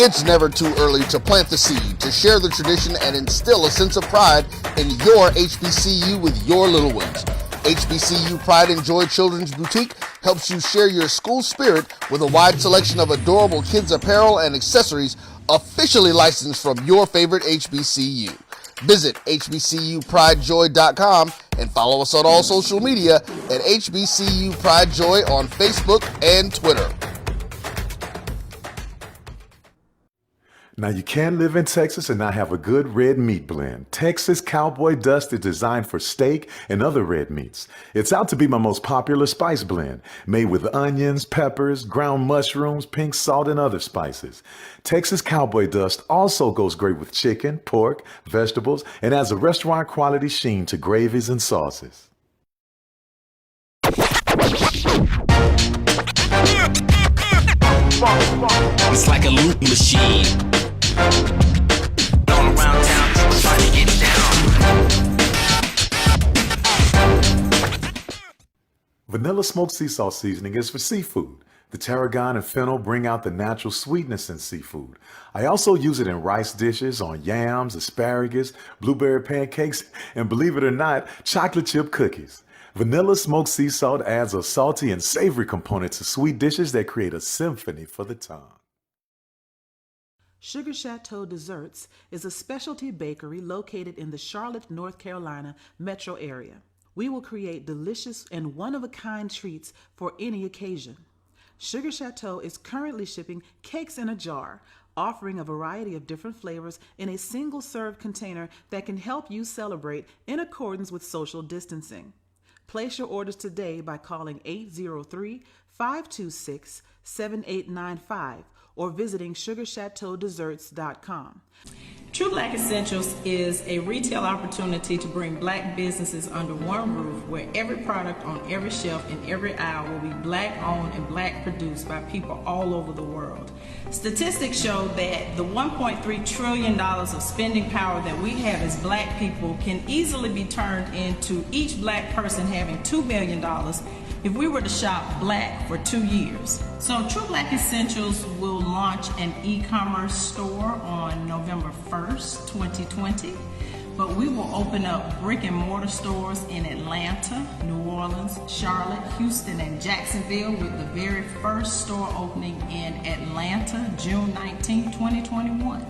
It's never too early to plant the seed, to share the tradition, and instill a sense of pride in your HBCU with your little ones. HBCU Pride and Joy Children's Boutique helps you share your school spirit with a wide selection of adorable kids apparel and accessories officially licensed from your favorite HBCU. Visit hbcupridejoy.com and follow us on all social media at HBCU Pride Joy on Facebook and Twitter. Now, you can live in Texas and not have a good red meat blend. Texas Cowboy Dust is designed for steak and other red meats. It's out to be my most popular spice blend, made with onions, peppers, ground mushrooms, pink salt, and other spices. Texas Cowboy Dust also goes great with chicken, pork, vegetables, and adds a restaurant quality sheen to gravies and sauces. It's like a loop machine. All around town, trying to get down. Vanilla smoked sea salt seasoning is for seafood. The tarragon and fennel bring out the natural sweetness in seafood. I also use it in rice dishes, on yams, asparagus, blueberry pancakes, and believe it or not, chocolate chip cookies. Vanilla smoked sea salt adds a salty and savory component to sweet dishes that create a symphony for the tongue. Sugar Chateau Desserts is a specialty bakery located in the Charlotte, North Carolina metro area. We will create delicious and one-of-a-kind treats for any occasion. Sugar Chateau is currently shipping cakes in a jar, offering a variety of different flavors in a single-serve container that can help you celebrate in accordance with social distancing. Place your orders today by calling 803-526-7895 or visiting sugarchateaudesserts.com. True Black Essentials is a retail opportunity to bring Black businesses under one roof where every product on every shelf in every aisle will be Black owned and Black produced by people all over the world. Statistics show that the $1.3 trillion of spending power that we have as Black people can easily be turned into each Black person having $2 million if we were to shop Black for 2 years. So True Black Essentials will launch an e-commerce store on November 1st, 2020, but we will open up brick and mortar stores in Atlanta, New Orleans, Charlotte, Houston, and Jacksonville, with the very first store opening in Atlanta, June 19, 2021.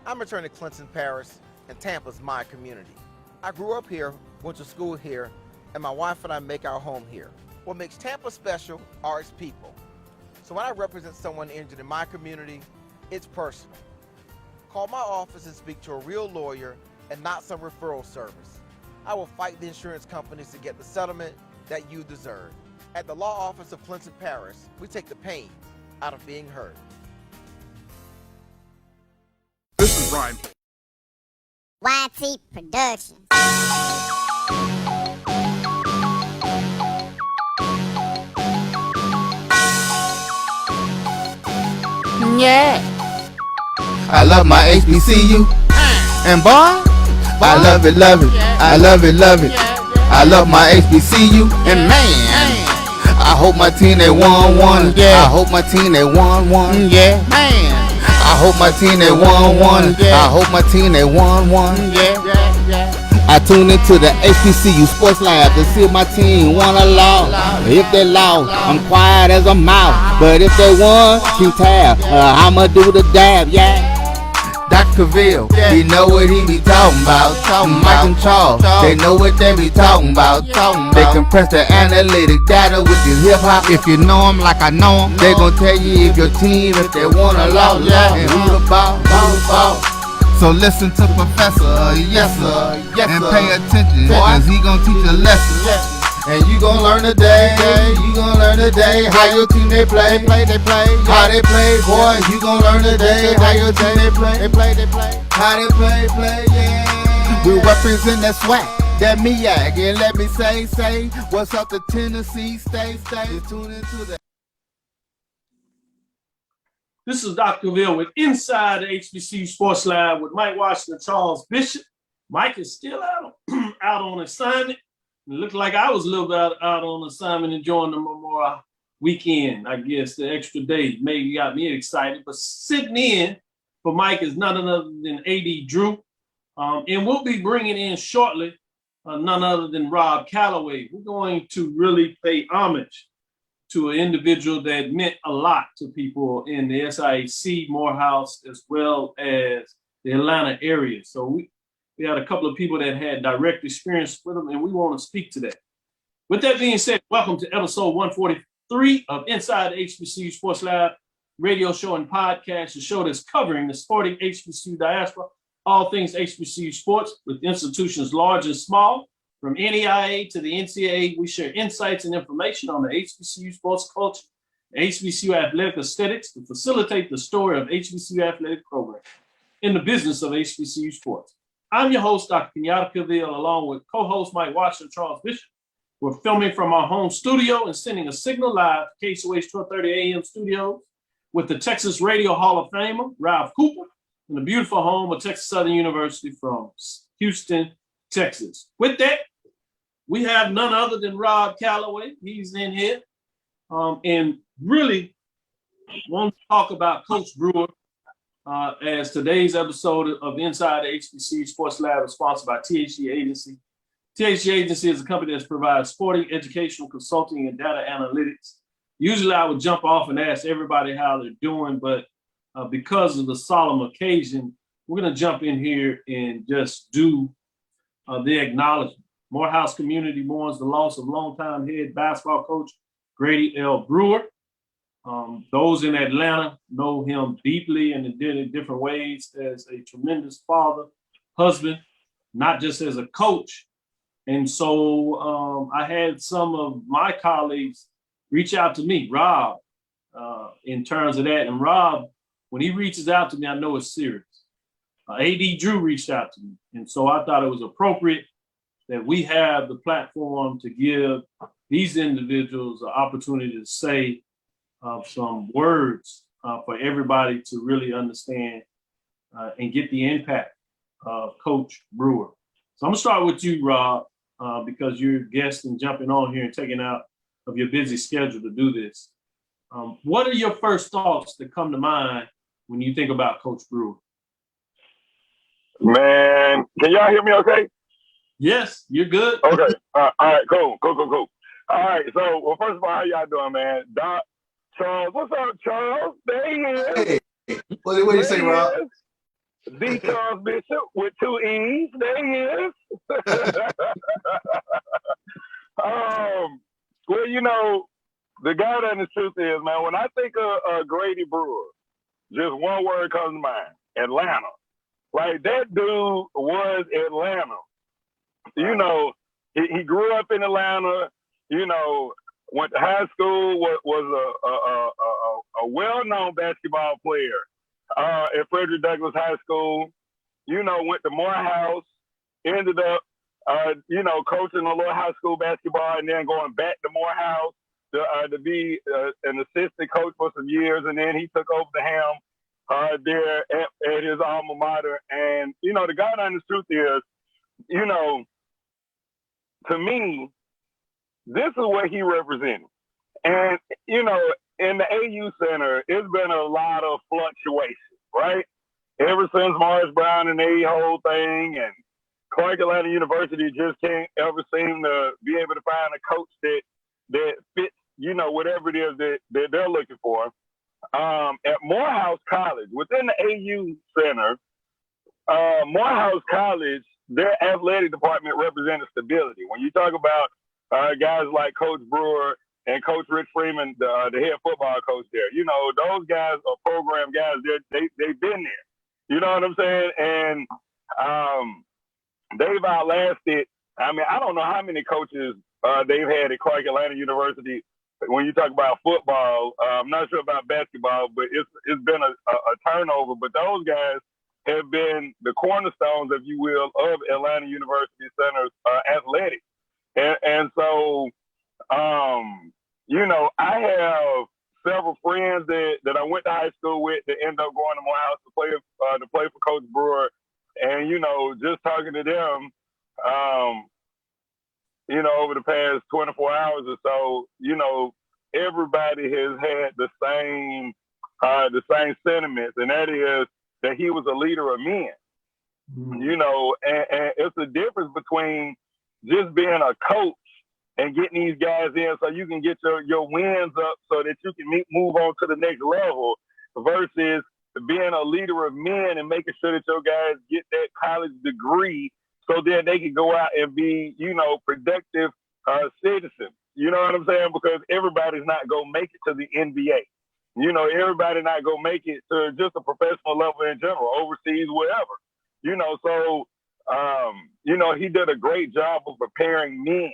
I'm attorney Clinton Paris, and Tampa's my community. I grew up here, went to school here, and my wife and I make our home here. What makes Tampa special are its people. So when I represent someone injured in my community, it's personal. Call my office and speak to a real lawyer and not some referral service. I will fight the insurance companies to get the settlement that you deserve. At the law office of Clinton Paris, we take the pain out of being heard. This is Ryan. YT Productions. Yeah. I love my HBCU. And boy, I love it, love it. I love it, love it. I love my HBCU. And man, I hope my team they won. Yeah. I hope my team they won. Yeah. Man. I hope my team they won. I hope my team they won. Yeah. I tune into the HBCU Sports Lab to see if my team won or lost. If they lost, I'm quiet as a mouse. But if they won, keep tab. I'ma do the dab, yeah. Dr. Cavil, he know what he be talking about. Mike and Charles, they know what they be talking about. They compress the analytic data with your hip hop. If you know them like I know them, they gon' tell you if your team, if they won or lost, and who the ball. So listen to Professor, yes sir, and pay attention, cause he gon' teach a lesson. And you gon' learn today, how your team they play, how they play, boy. You gon' learn today, how your team they play, how they play, yeah. We represent that swag, that MEAG, and let me say, what's up to Tennessee, stay, tune into that. This is Dr. Cavil with Inside the HBCU Sports Lab with Mike Washington, Charles Bishop. Mike is still out on assignment. It looked like I was a little bit out on assignment enjoying the Memorial weekend, I guess, the extra day maybe got me excited. But sitting in for Mike is none other than A.D. Drew. And we'll be bringing in shortly none other than Rob Calloway. We're going to really pay homage to an individual that meant a lot to people in the SIAC, Morehouse, as well as the Atlanta area. So we had a couple of people that had direct experience with him, and we want to speak to that. With that being said, welcome to episode 143 of Inside the HBCU Sports Lab, radio show and podcast, a show that's covering the sporting HBCU diaspora, all things HBCU sports with institutions large and small. From NEIA to the NCAA, we share insights and information on the HBCU sports culture, HBCU athletic aesthetics to facilitate the story of HBCU athletic program in the business of HBCU sports. I'm your host, Dr. Cavil, along with co-host Mike Washington, Charles Bishop. We're filming from our home studio and sending a signal live to KCOH 1230 AM studios with the Texas Radio Hall of Famer, Ralph Cooper, in the beautiful home of Texas Southern University from Houston, Texas. With that, we have none other than Rob Calloway. He's in here and really want to talk about Coach Brewer as today's episode of Inside the HBCU Sports Lab is sponsored by THG Agency. THG Agency is a company that provides sporting, educational, consulting, and data analytics. Usually I would jump off and ask everybody how they're doing, but because of the solemn occasion, we're going to jump in here and just do the acknowledgement. Morehouse community mourns the loss of longtime head basketball coach Grady L. Brewer. Those in Atlanta know him deeply and in different ways as a tremendous father, husband, not just as a coach. And so I had some of my colleagues reach out to me, Rob, in terms of that. And Rob, when he reaches out to me, I know it's serious. A.D. Drew reached out to me. And so I thought it was appropriate that we have the platform to give these individuals an opportunity to say some words for everybody to really understand and get the impact of Coach Brewer. So I'm gonna start with you, Rob, because you're a guest and jumping on here and taking out of your busy schedule to do this. What are your first thoughts that come to mind when you think about Coach Brewer? Man, can y'all hear me okay? Yes, you're good. Okay. All right, cool. All right, so, well, first of all, how y'all doing, man? Doc, Charles, what's up, Charles? There he is. Hey, what do you say, Rob? D. Charles Bishop with 2 E's. There he is. Well, you know, the goddamn truth is, man, when I think of Grady Brewer, just one word comes to mind: Atlanta. Like, that dude was Atlanta. You know, he grew up in Atlanta, you know, went to high school, was a well-known basketball player at Frederick Douglass High School, you know, went to Morehouse, ended up, you know, coaching a little high school basketball and then going back to Morehouse to be an assistant coach for some years. And then he took over the helm there at his alma mater. And, you know, the God honest truth is, you know, to me, this is what he represented. And, you know, in the AU Center, it's been a lot of fluctuation, right? Ever since Morris Brown and the whole thing, and Clark Atlanta University just can't ever seem to be able to find a coach that fits, you know, whatever it is that they're looking for. At Morehouse College, within the AU Center, Morehouse College, their athletic department represented stability. When you talk about guys like Coach Brewer and Coach Rich Freeman, the head football coach there, you know, those guys are program guys. They've been there. You know what I'm saying? And they've outlasted, I mean, I don't know how many coaches they've had at Clark Atlanta University. When you talk about football, I'm not sure about basketball, but it's been a turnover. But those guys have been the cornerstones, if you will, of Atlanta University Center's athletics. And so, you know, I have several friends that I went to high school with that ended up going to Morehouse to play for Coach Brewer. And, you know, just talking to them, you know, over the past 24 hours or so, you know, everybody has had the same sentiments, and that is that he was a leader of men. You know, and it's a difference between just being a coach and getting these guys in so you can get your wins up so that you can move on to the next level versus being a leader of men and making sure that your guys get that college degree so then they can go out and be, you know, productive citizens. You know what I'm saying? Because everybody's not going to make it to the NBA. You know, everybody not going to make it to just a professional level in general, overseas, wherever. You know, so, you know, he did a great job of preparing men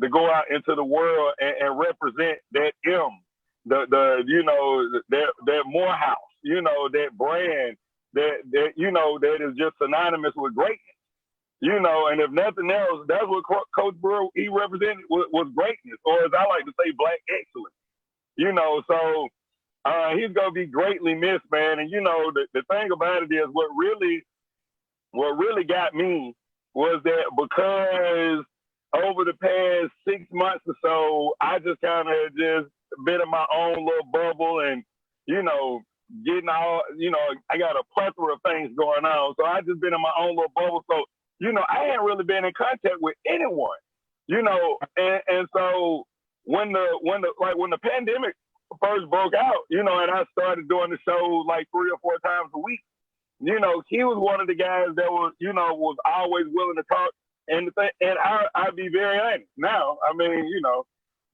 to go out into the world and represent that you know, that Morehouse, you know, that brand that, you know, that is just synonymous with greatness. You know, and if nothing else, that's what Coach Brewer, he represented was greatness, or as I like to say, black excellence. You know, so he's going to be greatly missed, man. And, you know, the thing about it is what really got me was that because over the past 6 months or so, I just kind of just been in my own little bubble and, you know, getting all, you know, I got a plethora of things going on. So I just been in my own little bubble. So, you know, I hadn't really been in contact with anyone, you know, and so when the pandemic first broke out, you know, and I started doing the show like 3 or 4 times a week, you know, he was one of the guys that was, you know, was always willing to talk. And I'd be very honest. Now, I mean, you know,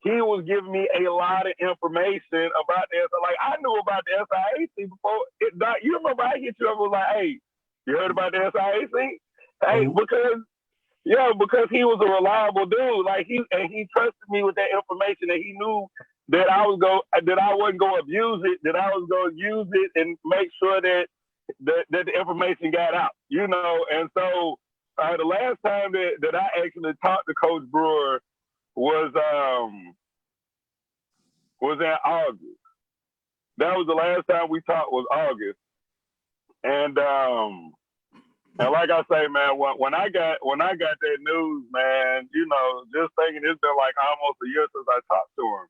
he was giving me a lot of information about this. Like, I knew about the SIAC before. You remember I hit you up and was like, hey, you heard about the SIAC? Hey, because he was a reliable dude. Like, he trusted me with that information, and he knew that I wasn't going to abuse it, that I was going to use it and make sure that the information got out, you know. And so the last time that I actually talked to Coach Brewer was in August. That was the last time we talked, was August. And like I say, man, when I got that news, man, you know, just thinking it's been like almost a year since I talked to him.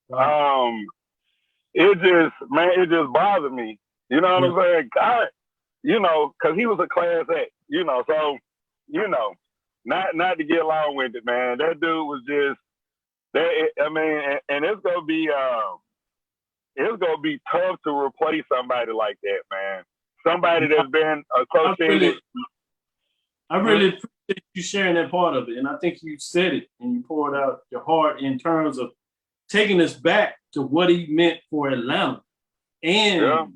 Wow. It just bothered me. You know what I'm saying? God, you know, because he was a class act, you know. So, you know, not to get long-winded, man. That dude was just that. I mean, and it's gonna be tough to replace somebody like that, man. Somebody that's been associated. I really appreciate you sharing that part of it, and I think you said it and you poured out your heart in terms of taking us back to what he meant for Atlanta and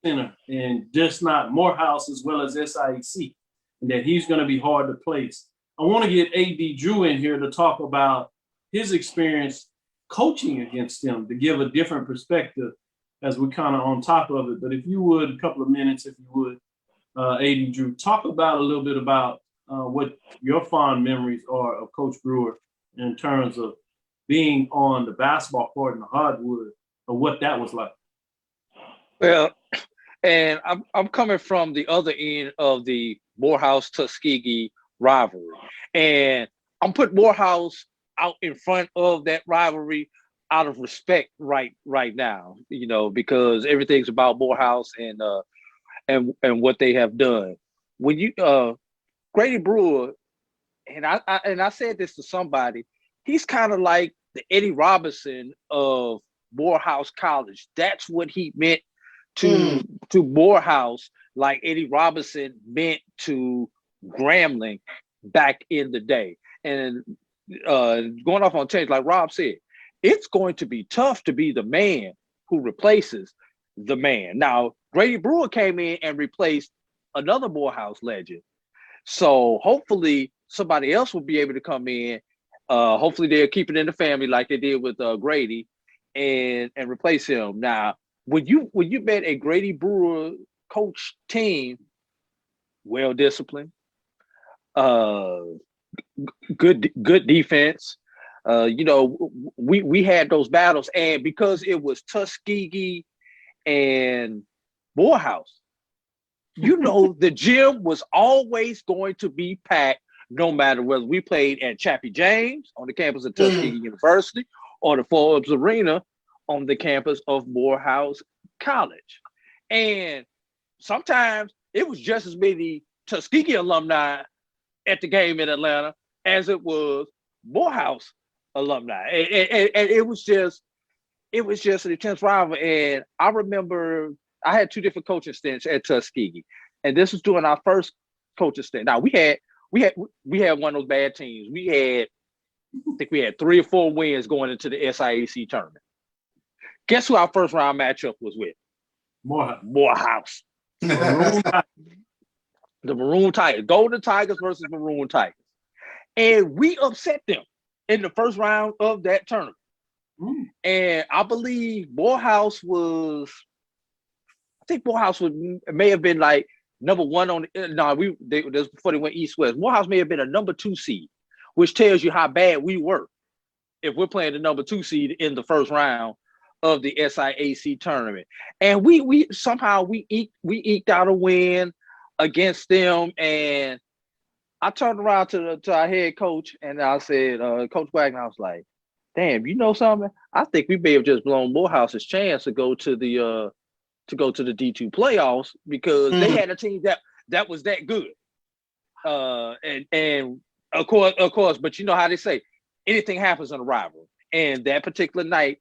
center, and just not Morehouse as well as SIAC, and that he's going to be hard to place. I want to get A.D. Drew in here to talk about his experience coaching against him, to give a different perspective as we're kind of on top of it. But if you would, a couple of minutes, if you would, A.D. Drew, talk about a little bit about what your fond memories are of Coach Brewer in terms of being on the basketball court in the hardwood, or what that was like. Well, and I'm coming from the other end of the Morehouse-Tuskegee rivalry, and I'm putting Morehouse out in front of that rivalry out of respect right now, you know, because everything's about Morehouse and what they have done. When you Grady Brewer, and I said this to somebody, he's kind of like the Eddie Robinson of Morehouse College. That's what he meant to Morehouse, like Eddie Robinson meant to Grambling back in the day. And going off on change, like Rob said, it's going to be tough to be the man who replaces the man. Now, Grady Brewer came in and replaced another Morehouse legend. So hopefully somebody else will be able to come in. Hopefully they'll keep it in the family like they did with Grady and replace him. Now, when you met a Grady Brewer coach team, well disciplined, good defense, We had those battles, and because it was Tuskegee and Morehouse, the gym was always going to be packed, no matter whether we played at Chappie James on the campus of Tuskegee University or the Forbes Arena on the campus of Morehouse College. And sometimes it was just as many Tuskegee alumni at the game in Atlanta as it was Morehouse alumni. And it was just an intense rival. And I remember I had 2 different coaching stints at Tuskegee. And this was during our first coaching stint. Now we had one of those bad teams. I think we had 3 or 4 wins going into the SIAC tournament. Guess who our first round matchup was with? Morehouse. The Maroon Tigers. Golden Tigers versus Maroon Tigers. And we upset them in the first round of that tournament. And I believe Morehouse may have been like number 1 on this before they went east-west. Morehouse may have been a number 2 seed, which tells you how bad we were if we're playing the number 2 seed in the first round of the SIAC tournament. And we somehow eked out a win against them. And I turned around to our head coach and I said, Coach Wagner, I was like, damn, you know something? I think we may have just blown Morehouse's chance to go to the D2 playoffs because they had a team that was that good. And of course, but you know how they say, anything happens in a rivalry. And that particular night,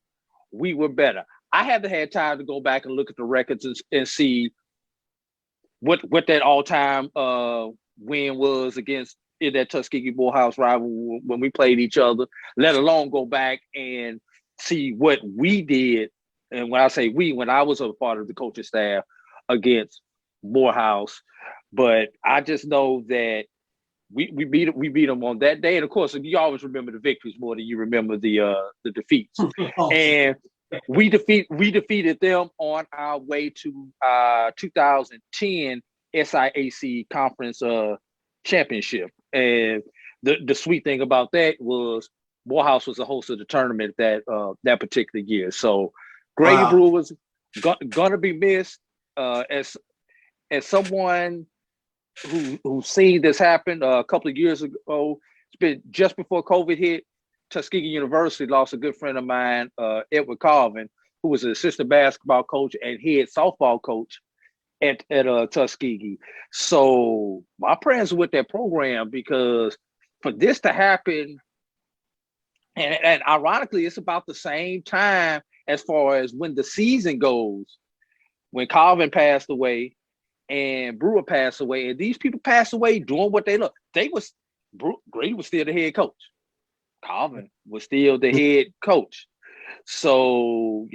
we were better. I haven't had time to go back and look at the records and see what that all-time win was against in that Tuskegee Morehouse rival when we played each other, let alone go back and see what we did. And when I say we, when I was a part of the coaching staff against Morehouse, but I just know that we beat them on that day. And of course, you always remember the victories more than you remember the defeats. And we defeated them on our way to 2010 SIAC conference championship. And the sweet thing about that was Morehouse was the host of the tournament that particular year. So Grady Brewer was gonna be missed. As someone who's seen this happen a couple of years ago, it's been just before COVID hit. Tuskegee University lost a good friend of mine, Edward Carvin, who was an assistant basketball coach and head softball coach at Tuskegee. So my prayers are with that program because for this to happen, and ironically, it's about the same time as far as when the season goes, when Carvin passed away and Brewer passed away, and these people passed away doing what they love. Grady was still the head coach. Carvin was still the head coach. So,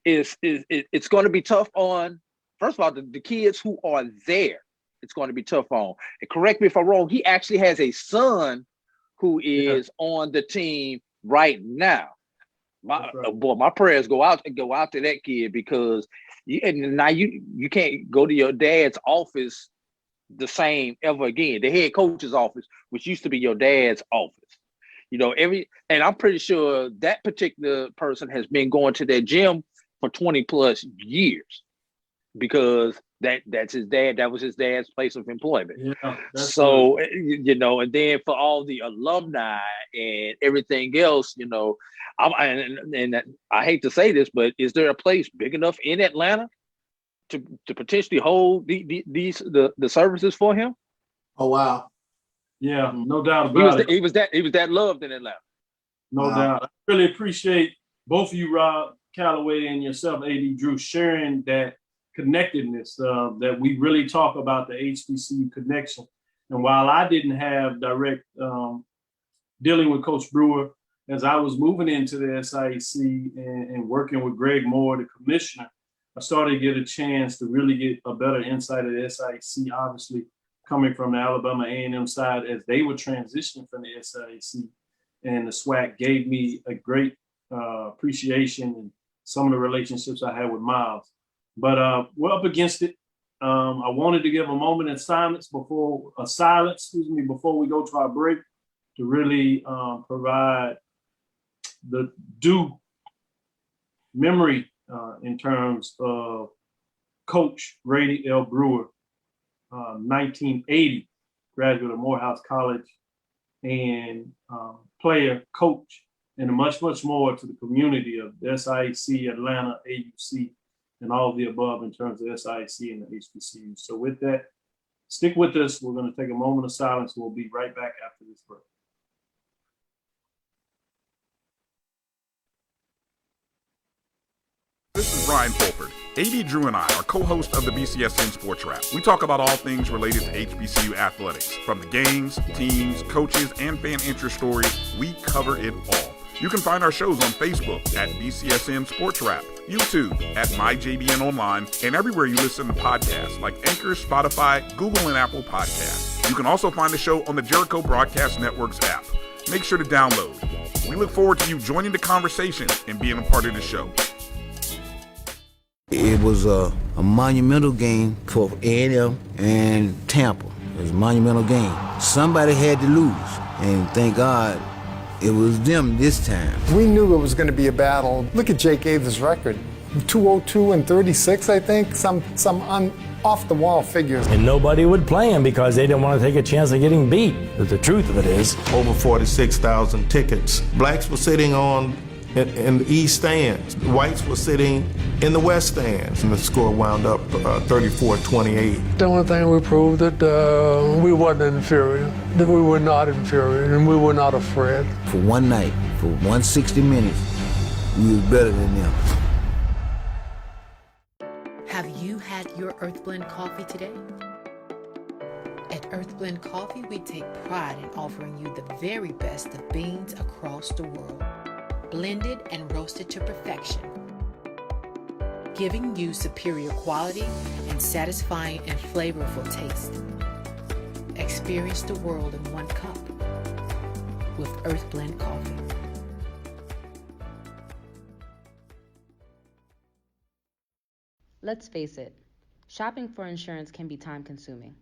it's going to be tough on, first of all, the kids who are there. It's going to be tough on. And correct me if I'm wrong, he actually has a son who is on the team right now. My prayers go out to that kid because now you can't go to your dad's office the same ever again. The head coach's office, which used to be your dad's office. And I'm pretty sure that particular person has been going to that gym for 20 plus years because that's his dad. That was his dad's place of employment. Yeah, so, and then for all the alumni and everything else, and I hate to say this, but is there a place big enough in Atlanta to potentially hold the services for him? Oh, wow. Yeah, no doubt about it. He was that loved in Atlanta. No doubt. I really appreciate both of you, Rob, Calloway, and yourself, AD Drew, sharing that connectedness that we really talk about the HBCU connection. And while I didn't have direct dealing with Coach Brewer, as I was moving into the SIAC and working with Greg Moore, the commissioner, I started to get a chance to really get a better insight of the SIAC, obviously coming from the Alabama A&M side as they were transitioning from the SIAC. And the SWAC gave me a great appreciation and some of the relationships I had with Miles. But we're up against it. I wanted to give a moment of silence before we go to our break to really provide the due memory in terms of Coach Grady L. Brewer, 1980, graduate of Morehouse College, and player, coach, and much, much more to the community of SIAC, Atlanta, AUC, and all of the above in terms of SIAC and the HBCU. So with that, stick with us. We're going to take a moment of silence. We'll be right back after this break. This is Ryan Fulford. AD Drew and I are co-hosts of the BCSN Sports Wrap. We talk about all things related to HBCU athletics. From the games, teams, coaches, and fan interest stories, we cover it all. You can find our shows on Facebook at BCSN Sports Wrap, YouTube at MyJBN Online, and everywhere you listen to podcasts like Anchor, Spotify, Google, and Apple Podcasts. You can also find the show on the Jericho Broadcast Network's app. Make sure to download. We look forward to you joining the conversation and being a part of the show. It was a monumental game for A&M and Tampa. It was a monumental game. Somebody had to lose, and thank God it was them this time. We knew it was going to be a battle. Look at Jake Ava's record. 202 and 36, I think. Some off-the-wall figures. And nobody would play him because they didn't want to take a chance of getting beat. But the truth of it is, over 46,000 tickets. Blacks were sitting in the east stands. Whites were sitting in the west stands. And the score wound up 34-28. The only thing we proved that we wasn't inferior, that we were not inferior, and we were not afraid. For one night, for 160 minutes, we was better than them. Have you had your Earth Blend coffee today? At Earth Blend Coffee, we take pride in offering you the very best of beans across the world, blended and roasted to perfection, giving you superior quality and satisfying and flavorful taste. Experience the world in one cup with Earth Blend Coffee. Let's face it, shopping for insurance can be time-consuming.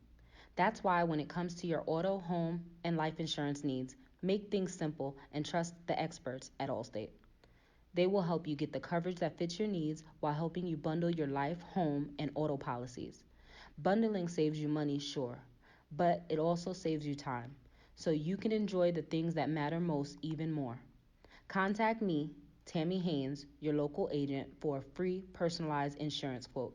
That's why when it comes to your auto, home, and life insurance needs, make things simple and trust the experts at Allstate. They will help you get the coverage that fits your needs while helping you bundle your life, home, and auto policies. Bundling saves you money, sure, but it also saves you time, so you can enjoy the things that matter most even more. Contact me, Tammy Haynes, your local agent, for a free personalized insurance quote.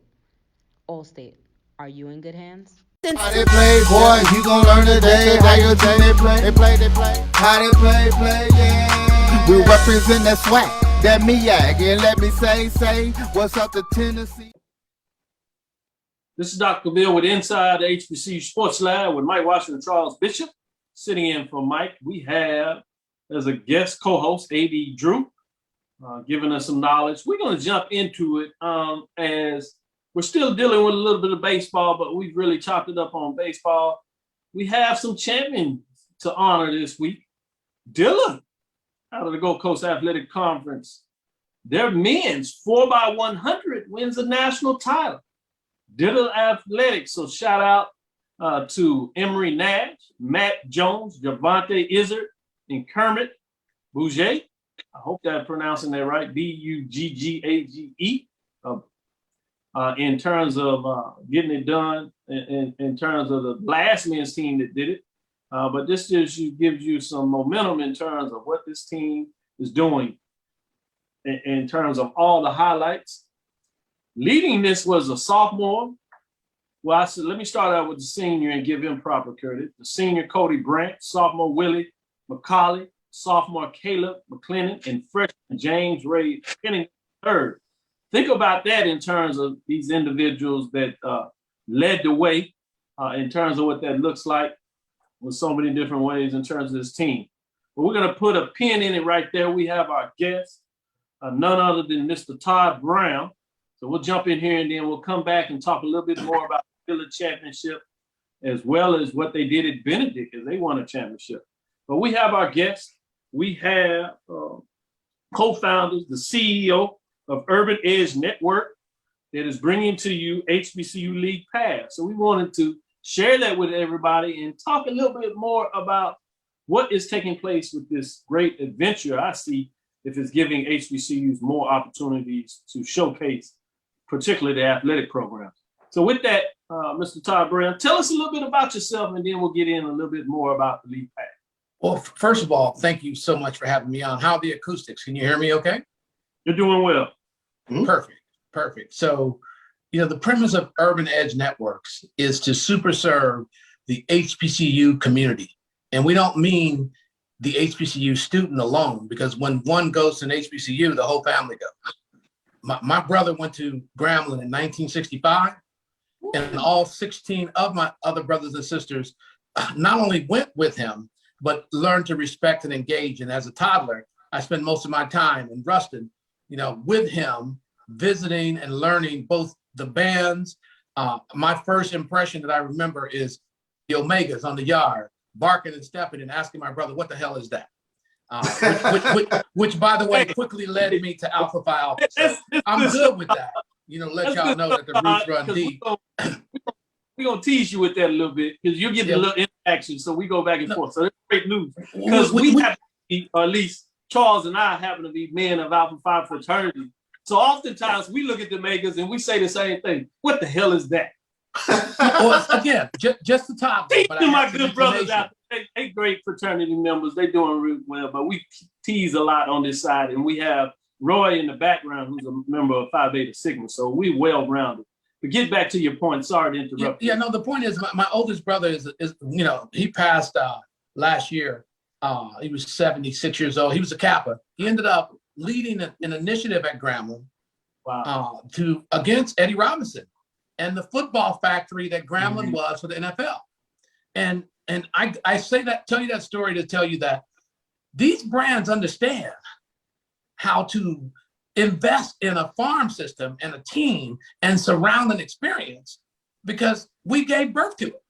Allstate, are you in good hands? How they play, boy, you gon' learn today. How your team they play. How they play, yeah. We represent that swag, that MEAG, and let me say, what's up to Tennessee? This is Dr. Cavil with Inside the HBCU Sports Lab with Mike Washington and Charles Bishop. Sitting in for Mike, we have as a guest co-host, AD Drew, giving us some knowledge. We're going to jump into it as we're still dealing with a little bit of baseball, but we've really chopped it up on baseball. We have some champions to honor this week. Dillard, out of the Gold Coast Athletic Conference, their men's 4x100 wins a national title. Dillard Athletics, so shout out to Emery Nash, Matt Jones, Javante Izzard, and Kermit Bouget. I hope that I'm pronouncing that right, Buggage. In terms of getting it done, in terms of the last men's team that did it. But this gives you some momentum in terms of what this team is doing in terms of all the highlights. Leading this was a sophomore. Well, I said, let me start out with the senior and give him proper credit. The senior, Cody Brandt, sophomore, Willie McCauley, sophomore, Caleb McClennan, and freshman, James Ray Penning III. Think about that in terms of these individuals that led the way in terms of what that looks like with so many different ways in terms of this team. But we're going to put a pin in it right there. We have our guest, none other than Mr. Todd Brown. So we'll jump in here and then we'll come back and talk a little bit more about the Dillard Championship as well as what they did at Benedict as they won a championship. But we have our guest. We have co-founders, the CEO of Urban Edge Network that is bringing to you HBCU League Pass. So we wanted to share that with everybody and talk a little bit more about what is taking place with this great adventure I see if it's giving HBCUs more opportunities to showcase, particularly the athletic programs. So with that, Mr. Todd Brown, tell us a little bit about yourself, and then we'll get in a little bit more about the lead path. Well, first of all, thank you so much for having me on. How are the acoustics? Can you hear me okay? You're doing well. Perfect. So, the premise of Urban Edge Networks is to super serve the HBCU community. And we don't mean the HBCU student alone, because when one goes to an HBCU, the whole family goes. My brother went to Grambling in 1965, and all 16 of my other brothers and sisters not only went with him, but learned to respect and engage. And as a toddler, I spent most of my time in Ruston, with him, visiting and learning both the bands. My first impression that I remember is the Omegas on the yard, barking and stepping and asking my brother, what the hell is that? Which by the way, quickly led me to Alpha Phi Alpha. So I'm good with that. Let y'all know that the roots run deep. We're going to tease you with that a little bit, because you're getting a little interaction. So we go back and forth. So that's great news. Because we happen to be, or at least Charles and I happen to be men of Alpha Phi fraternity. So oftentimes we look at the makers and we say the same thing. What the hell is that? Well, again, just the top. These are my good brothers out there. They great fraternity members. They're doing really well, but we tease a lot on this side. And we have Roy in the background, who's a member of Phi Beta Sigma. So we well-rounded. But get back to your point. Sorry to interrupt. Yeah, no, the point is my oldest brother is he passed last year. He was 76 years old. He was a Kappa. He ended up leading an initiative at Grambling against Eddie Robinson and the football factory that Grambling was for the NFL. And I say that, tell you that story to tell you that these brands understand how to invest in a farm system and a team and surround an experience, because we gave birth to it.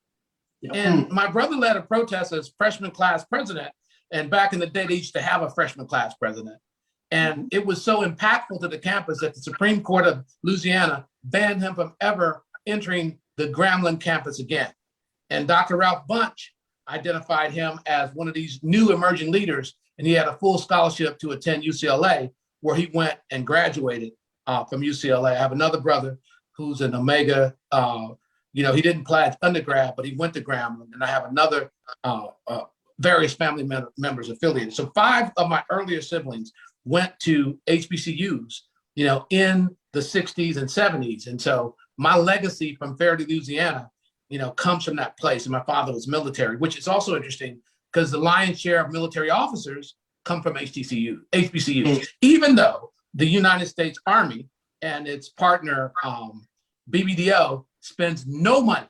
Yep. And my brother led a protest as freshman class president. And back in the day, they used to have a freshman class president. And it was so impactful to the campus that the Supreme Court of Louisiana banned him from ever entering the Grambling campus again. And Dr. Ralph Bunch identified him as one of these new emerging leaders, and he had a full scholarship to attend UCLA, where he went and graduated from UCLA. I have another brother who's an Omega. He didn't pledge undergrad, but he went to Grambling. And I have another various family members affiliated. So 5 of my earlier siblings went to HBCUs, in the 60s and 70s. And so my legacy from Fairleigh, Louisiana, comes from that place. And my father was military, which is also interesting because the lion's share of military officers come from HBCUs, even though the United States Army and its partner, BBDO, spends no money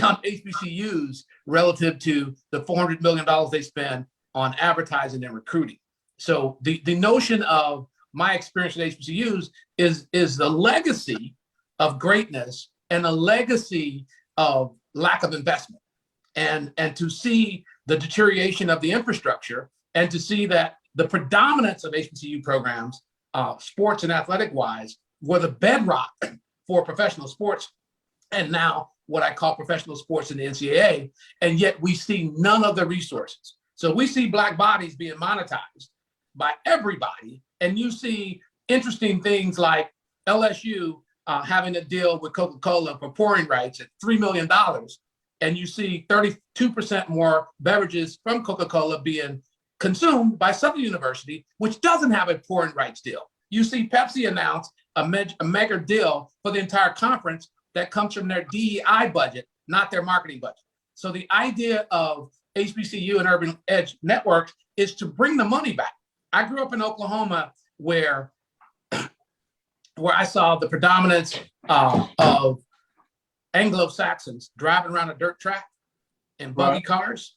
on HBCUs relative to the $400 million they spend on advertising and recruiting. So the notion of my experience at HBCUs is the legacy of greatness and a legacy of lack of investment, and to see the deterioration of the infrastructure, and to see that the predominance of HBCU programs, sports and athletic wise, were the bedrock for professional sports, and now what I call professional sports in the NCAA, and yet we see none of the resources. So we see Black bodies being monetized by everybody, and you see interesting things like LSU having a deal with Coca-Cola for pouring rights at $3 million, and you see 32% more beverages from Coca-Cola being consumed by Southern University, which doesn't have a pouring rights deal. You see Pepsi announce a mega deal for the entire conference that comes from their DEI budget, not their marketing budget. So the idea of HBCU and Urban Edge Networks is to bring the money back. I grew up in Oklahoma where I saw the predominance of Anglo-Saxons driving around a dirt track in buggy cars.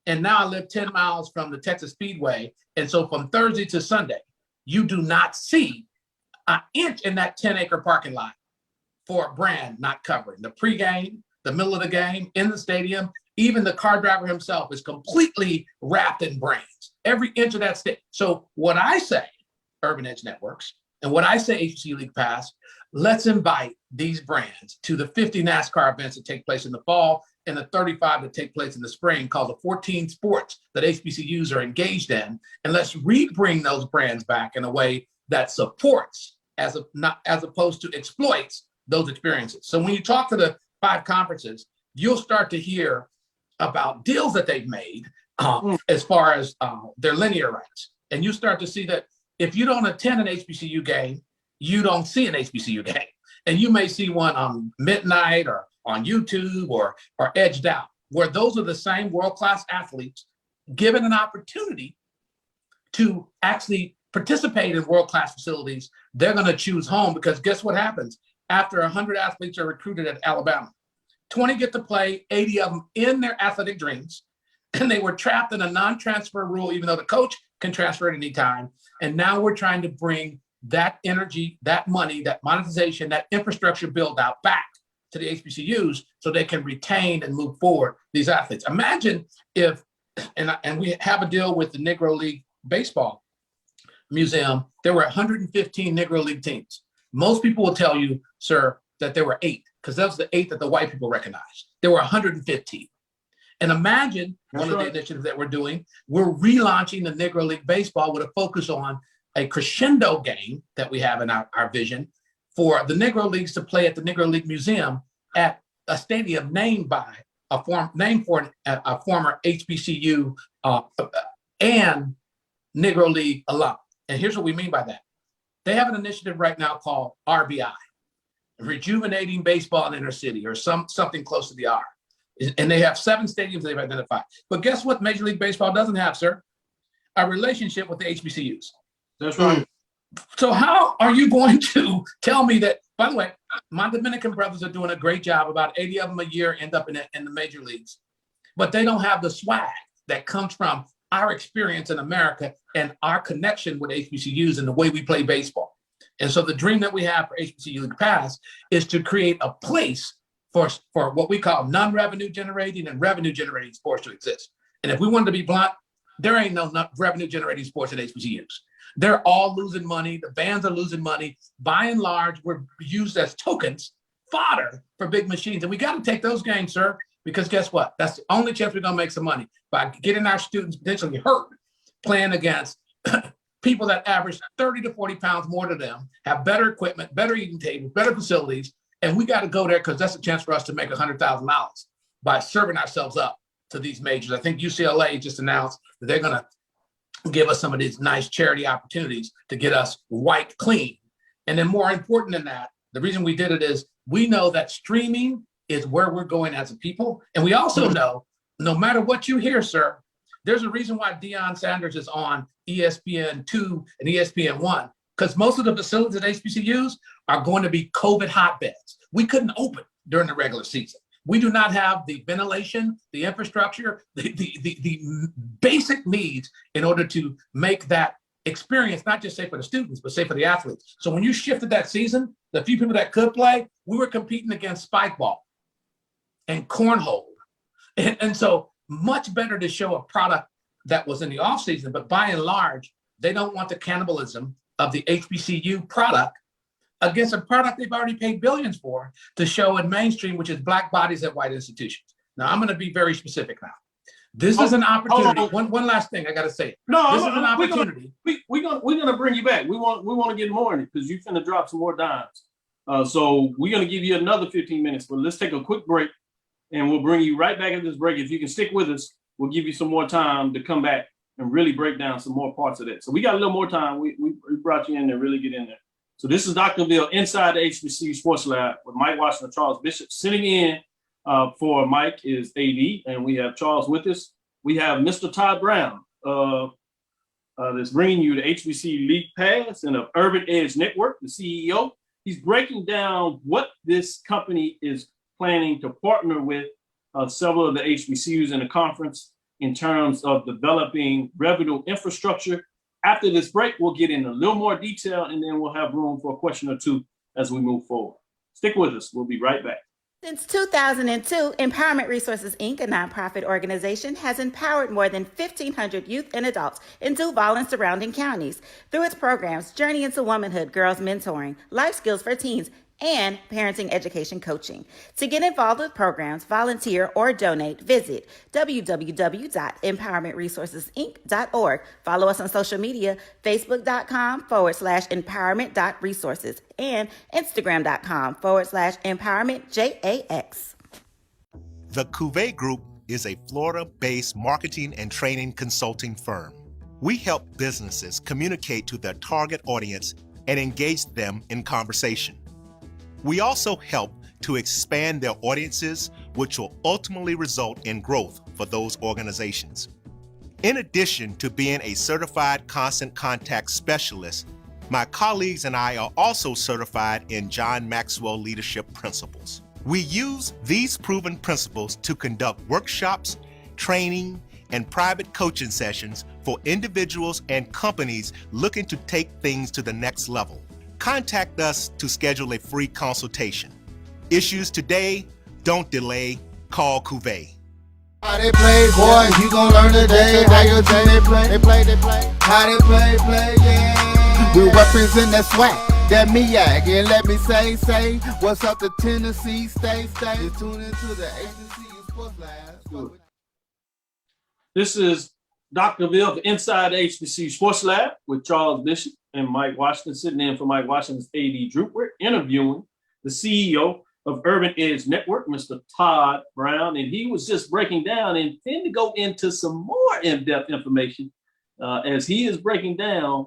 And now I live 10 miles from the Texas Speedway. And so from Thursday to Sunday, you do not see an inch in that 10-acre parking lot for a brand not covering the pregame, the middle of the game, in the stadium. Even the car driver himself is completely wrapped in brands, every inch of that state. So what I say, Urban Edge Networks, and what I say, HBCU League Pass, let's invite these brands to the 50 NASCAR events that take place in the fall and the 35 that take place in the spring, called the 14 sports that HBCUs are engaged in. And let's re-bring those brands back in a way that supports as opposed to exploits those experiences. So when you talk to the 5 conferences, you'll start to hear about deals that they've made as far as their linear rights. And you start to see that if you don't attend an HBCU game, you don't see an HBCU game. And you may see one on midnight or on YouTube or edged out, where those are the same world-class athletes given an opportunity to actually participate in world-class facilities. They're going to choose home, because guess what happens? After 100 athletes are recruited at Alabama, 20 get to play, 80 of them in their athletic dreams, and they were trapped in a non-transfer rule, even though the coach can transfer at any time. And now we're trying to bring that energy, that money, that monetization, that infrastructure build out back to the HBCUs so they can retain and move forward these athletes. Imagine if, and we have a deal with the Negro League Baseball Museum, there were 115 Negro League teams. Most people will tell you, sir, that there were 8, because that was the 8 that the white people recognized. There were 115. And imagine one of the initiatives that we're doing, we're relaunching the Negro League Baseball with a focus on a crescendo game that we have in our vision for the Negro Leagues to play at the Negro League Museum at a stadium named by a former HBCU and Negro League alum. And here's what we mean by that. They have an initiative right now called RBI, Rejuvenating Baseball in Inner City, or something close to the R. And they have 7 stadiums they've identified. But guess what Major League Baseball doesn't have, sir? A relationship with the HBCUs. That's right. So how are you going to tell me that, by the way, my Dominican brothers are doing a great job. About 80 of them a year end up in the major leagues. But they don't have the swag that comes from our experience in America and our connection with HBCUs and the way we play baseball. And so the dream that we have for HBCU League Pass is to create a place for what we call non-revenue generating and revenue generating sports to exist. And if we wanted to be blunt, there ain't no revenue generating sports at HBCUs. They're all losing money. The bands are losing money. By and large, we're used as tokens, fodder for big machines. And we got to take those games, sir, because guess what? That's the only chance we're going to make some money, by getting our students potentially hurt playing against people that average 30 to 40 pounds more than them, have better equipment, better eating tables, better facilities. And we got to go there because that's a chance for us to make $100,000 by serving ourselves up to these majors. I think UCLA just announced that they're going to give us some of these nice charity opportunities to get us wiped clean. And then more important than that, the reason we did it is we know that streaming is where we're going as a people. And we also know, no matter what you hear, sir, there's a reason why Deion Sanders is on ESPN2 and ESPN1, because most of the facilities at HBCUs are going to be COVID hotbeds. We couldn't open during the regular season. We do not have the ventilation, the infrastructure, the basic needs in order to make that experience, not just safe for the students, but safe for the athletes. So when you shifted that season, the few people that could play, we were competing against spike ball and cornhole. And so much better to show a product that was in the off season, but by and large, they don't want the cannibalism of the HBCU product against a product they've already paid billions for to show in mainstream, which is black bodies at white institutions. Now, I'm going to be very specific now. This is an opportunity. One last thing I got to say. No, this is an opportunity. We're gonna bring you back. We want to get more in it because you're finna drop some more dimes. So we're gonna give you another 15 minutes, but let's take a quick break, and we'll bring you right back at this break. If you can stick with us, we'll give you some more time to come back and really break down some more parts of that. So we got a little more time. We brought you in there, really get in there. So this is Dr. Bill inside the HBCU Sports Lab with Mike Washington, Charles Bishop. Sitting in for Mike is AD, and we have Charles with us. We have Mr. Todd Brown that's bringing you the HBCU League Pass and of Urban Edge Network, the CEO. He's breaking down what this company is planning to partner with several of the HBCUs in the conference in terms of developing revenue infrastructure. After this break, we'll get in a little more detail, and then we'll have room for a question or two as we move forward. Stick with us. We'll be right back. Since 2002, Empowerment Resources, Inc., a nonprofit organization, has empowered more than 1,500 youth and adults in Duval and surrounding counties through its programs Journey into Womanhood, Girls Mentoring, Life Skills for Teens, and Parenting Education Coaching. To get involved with programs, volunteer, or donate, visit www.empowermentresourcesinc.org. Follow us on social media, facebook.com/empowerment.resources and instagram.com/empowermentJAX. The Cavil Group is a Florida-based marketing and training consulting firm. We help businesses communicate to their target audience and engage them in conversation. We also help to expand their audiences, which will ultimately result in growth for those organizations. In addition to being a certified constant contact specialist, my colleagues and I are also certified in John Maxwell Leadership Principles. We use these proven principles to conduct workshops, training, and private coaching sessions for individuals and companies looking to take things to the next level. Contact us to schedule a free consultation. Issues today, don't delay, call Cavil. How they play, boy, you gon' learn today. How your team they play. How they play, yeah. We represent that swag, that MEAC. And let me say, what's up to Tennessee, stay. Tune into the HBCU Sports Lab. This is Dr. Bill inside the HBCU Sports Lab with Charles Bishop and Mike Washington, sitting in for Mike Washington's AD Drew. We're interviewing the CEO of Urban Edge Network, Mr. Todd Brown, and he was just breaking down and then to go into some more in-depth information as he is breaking down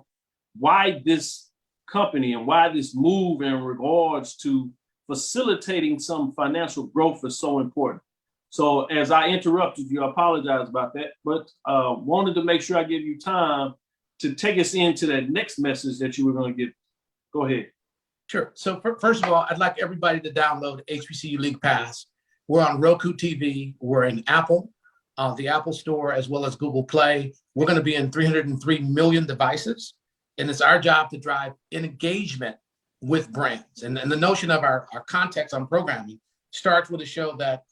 why this company and why this move in regards to facilitating some financial growth is so important. So as I interrupted you, I apologize about that, but wanted to make sure I give you time to take us into that next message that you were going to give. Go ahead. Sure. So first of all, I'd like everybody to download HBCU League Pass. We're on Roku TV. We're in Apple, the Apple Store, as well as Google Play. We're going to be in 303 million devices. And it's our job to drive engagement with brands. And the notion of our context on programming starts with a show that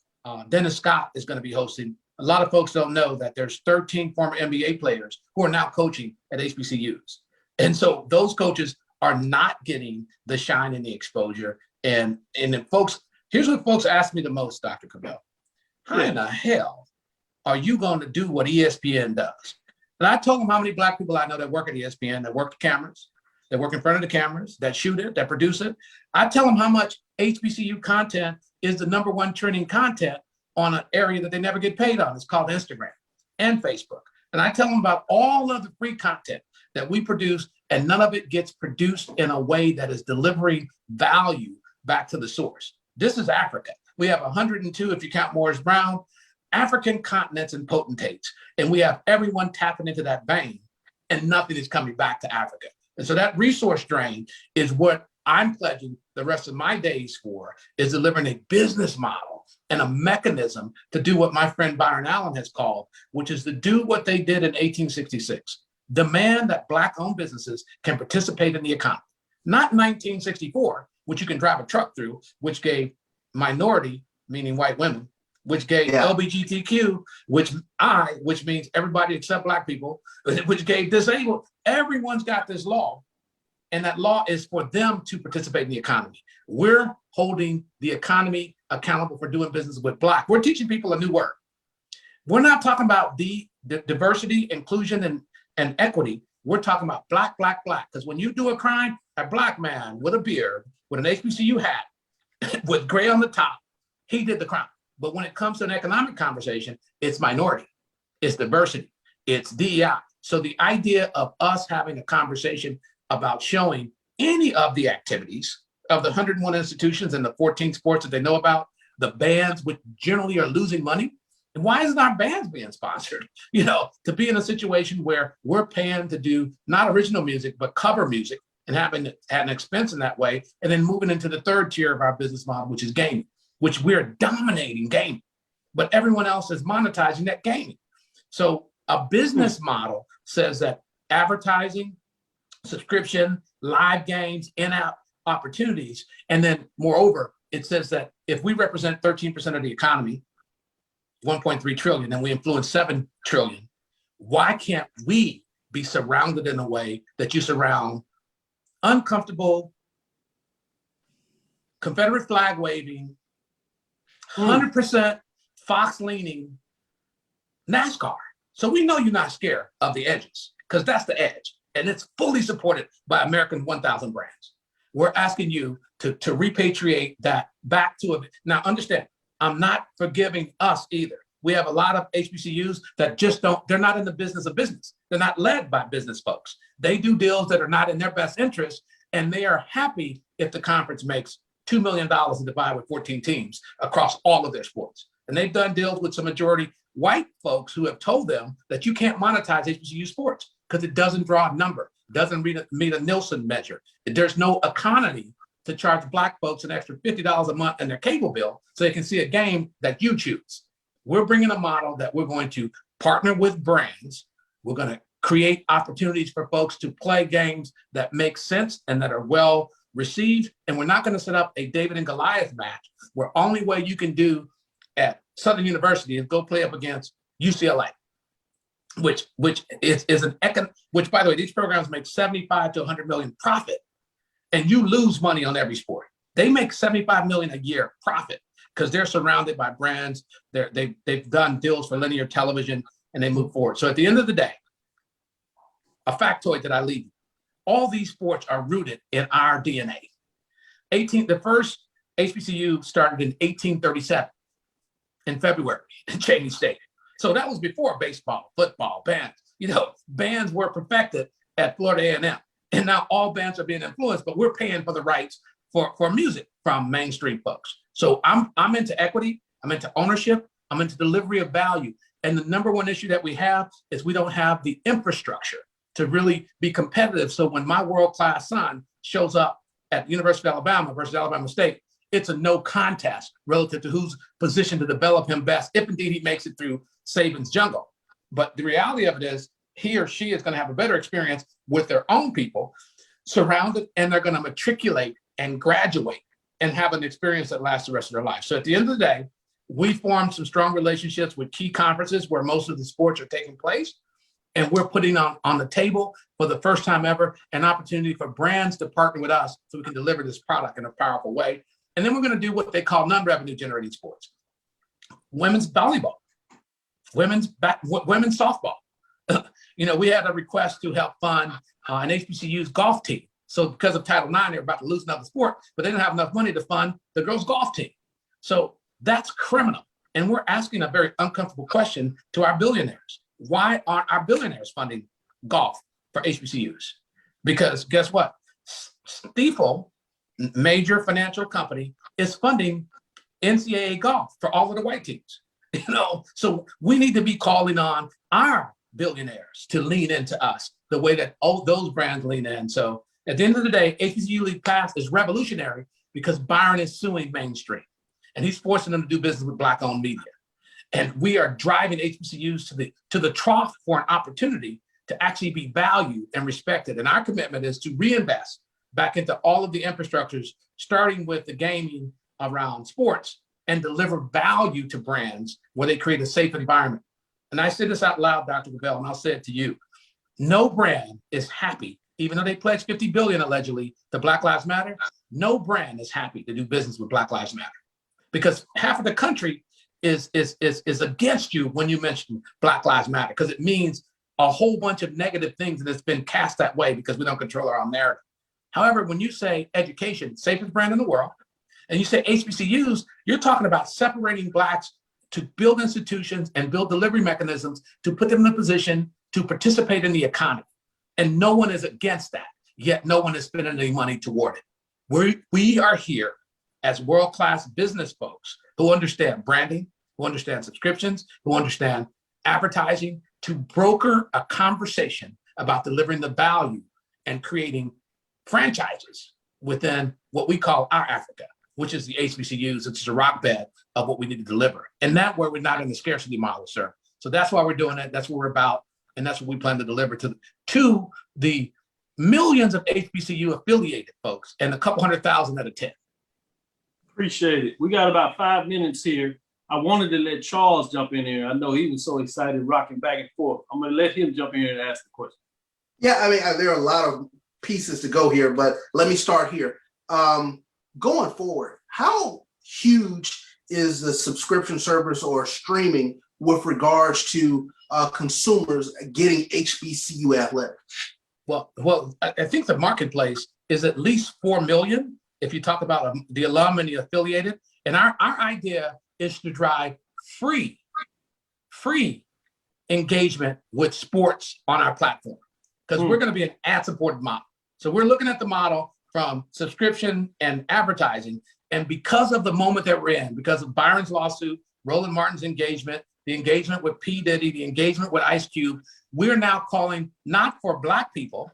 Dennis Scott is going to be hosting. A lot of folks don't know that there's 13 former NBA players who are now coaching at HBCUs. And so those coaches are not getting the shine and the exposure. And then folks, here's what folks ask me the most, Dr. Cavil. How in the hell are you going to do what ESPN does? And I told them how many Black people I know that work at ESPN, that work the cameras, that work in front of the cameras, that shoot it, that produce it. I tell them how much HBCU content is the #1 trending content on an area that they never get paid on. It's called Instagram and Facebook. And I tell them about all of the free content that we produce, and none of it gets produced in a way that is delivering value back to the source. This is Africa. We have 102, if you count Morris Brown, African continents and potentates. And we have everyone tapping into that vein, and nothing is coming back to Africa. And so that resource drain is what I'm pledging the rest of my days for, is delivering a business model and a mechanism to do what my friend Byron Allen has called, which is to do what they did in 1866. Demand that Black-owned businesses can participate in the economy. Not 1964, which you can drive a truck through, which gave minority, meaning white women, which gave LGBTQ, which means everybody except Black people, which gave disabled. Everyone's got this law, and that law is for them to participate in the economy. We're holding the economy accountable for doing business with Black. We're teaching people a new word. We're not talking about the diversity, inclusion, and equity. We're talking about Black, Black, Black. Because when you do a crime, a Black man with a beard, with an HBCU hat, with gray on the top, he did the crime. But when it comes to an economic conversation, it's minority, it's diversity, it's DEI. So the idea of us having a conversation about showing any of the activities of the 101 institutions and the 14 sports that they know about, the bands, which generally are losing money. And why isn't our bands being sponsored? You know, to be in a situation where we're paying to do not original music, but cover music, and having an expense in that way, and then moving into the third tier of our business model, which is gaming, which we're dominating gaming, but everyone else is monetizing that gaming. So a business model says that advertising, subscription, live games, in-app opportunities, and then moreover, it says that if we represent 13% of the economy, 1.3 trillion, and we influence 7 trillion, why can't we be surrounded in a way that you surround uncomfortable, Confederate flag waving, 100% Fox leaning NASCAR? So we know you're not scared of the edges, because that's the edge. And it's fully supported by American 1,000 brands. We're asking you to repatriate that back to it. Now, understand, I'm not forgiving us either. We have a lot of HBCUs that just they're not in the business of business. They're not led by business folks. They do deals that are not in their best interest, and they are happy if the conference makes $2 million and divide with 14 teams across all of their sports. And they've done deals with some majority white folks who have told them that you can't monetize HBCU sports because it doesn't draw a number, doesn't meet a Nielsen measure. There's no economy to charge black folks an extra $50 a month in their cable bill so they can see a game that you choose. We're bringing a model that we're going to partner with brands. We're going to create opportunities for folks to play games that make sense and that are well received. And we're not going to set up a David and Goliath match where only way you can do at Southern University is go play up against UCLA, which by the way, these programs make 75 to 100 million profit, and you lose money on every sport. They make 75 million a year profit because they're surrounded by brands. They've done deals for linear television, and they move forward. So at the end of the day, a factoid that I leave you, all these sports are rooted in our DNA. The first HBCU started in 1837 in February in Cheney State. So that was before baseball, football, bands. Bands were perfected at Florida A&M. And now all bands are being influenced, but we're paying for the rights for music from mainstream folks. So I'm into equity, I'm into ownership, I'm into delivery of value. And the number one issue that we have is we don't have the infrastructure to really be competitive. So when my world-class son shows up at University of Alabama versus Alabama State, it's a no contest relative to who's positioned to develop him best, if indeed he makes it through Saban's jungle. But the reality of it is he or she is going to have a better experience with their own people surrounded, and they're going to matriculate and graduate and have an experience that lasts the rest of their life. So at the end of the day, we formed some strong relationships with key conferences where most of the sports are taking place. And we're putting on the table for the first time ever an opportunity for brands to partner with us so we can deliver this product in a powerful way. And then we're going to do what they call non-revenue generating sports. Women's volleyball, women's softball. We had a request to help fund an HBCU's golf team. So because of Title IX, they're about to lose another sport, but they didn't have enough money to fund the girls' golf team. So that's criminal. And we're asking a very uncomfortable question to our billionaires. Why aren't our billionaires funding golf for HBCUs? Because guess what? Stifel, major financial company, is funding NCAA golf for all of the white teams. So we need to be calling on our billionaires to lean into us the way that all those brands lean in. So at the end of the day, HBCU League Pass is revolutionary because Byron is suing mainstream and he's forcing them to do business with Black-owned media. And we are driving HBCUs to the trough for an opportunity to actually be valued and respected. And our commitment is to reinvest back into all of the infrastructures, starting with the gaming around sports, and deliver value to brands where they create a safe environment. And I say this out loud, Dr. Cavil, and I'll say it to you. No brand is happy, even though they pledged $50 billion allegedly to Black Lives Matter, no brand is happy to do business with Black Lives Matter. Because half of the country is against you when you mention Black Lives Matter, because it means a whole bunch of negative things, and it's been cast that way because we don't control our own narrative. However, when you say education, safest brand in the world, and you say HBCUs, you're talking about separating Blacks to build institutions and build delivery mechanisms to put them in a position to participate in the economy. And no one is against that, yet no one is spending any money toward it. We are here as world-class business folks who understand branding, who understand subscriptions, who understand advertising, to broker a conversation about delivering the value and creating franchises within what we call our Africa, which is the HBCUs. It's the rock bed of what we need to deliver. And that way we're not in the scarcity model, sir. So that's why we're doing it. That's what we're about. And that's what we plan to deliver to the millions of HBCU affiliated folks and a couple 100,000 that attend. Appreciate it. We got about 5 minutes here. I wanted to let Charles jump in here. I know he was so excited rocking back and forth. I'm going to let him jump in here and ask the question. Yeah, I mean, there are a lot of pieces to go here, but let me start here. Going forward, how huge is the subscription service or streaming with regards to consumers getting HBCU athletics? Well, I think the marketplace is at least 4 million if you talk about the alum and the affiliated. And our idea is to drive free engagement with sports on our platform, because we're going to be an ad-supported model. So we're looking at the model from subscription and advertising. And because of the moment that we're in, because of Byron's lawsuit, Roland Martin's engagement, the engagement with P. Diddy, the engagement with Ice Cube, we're now calling not for Black people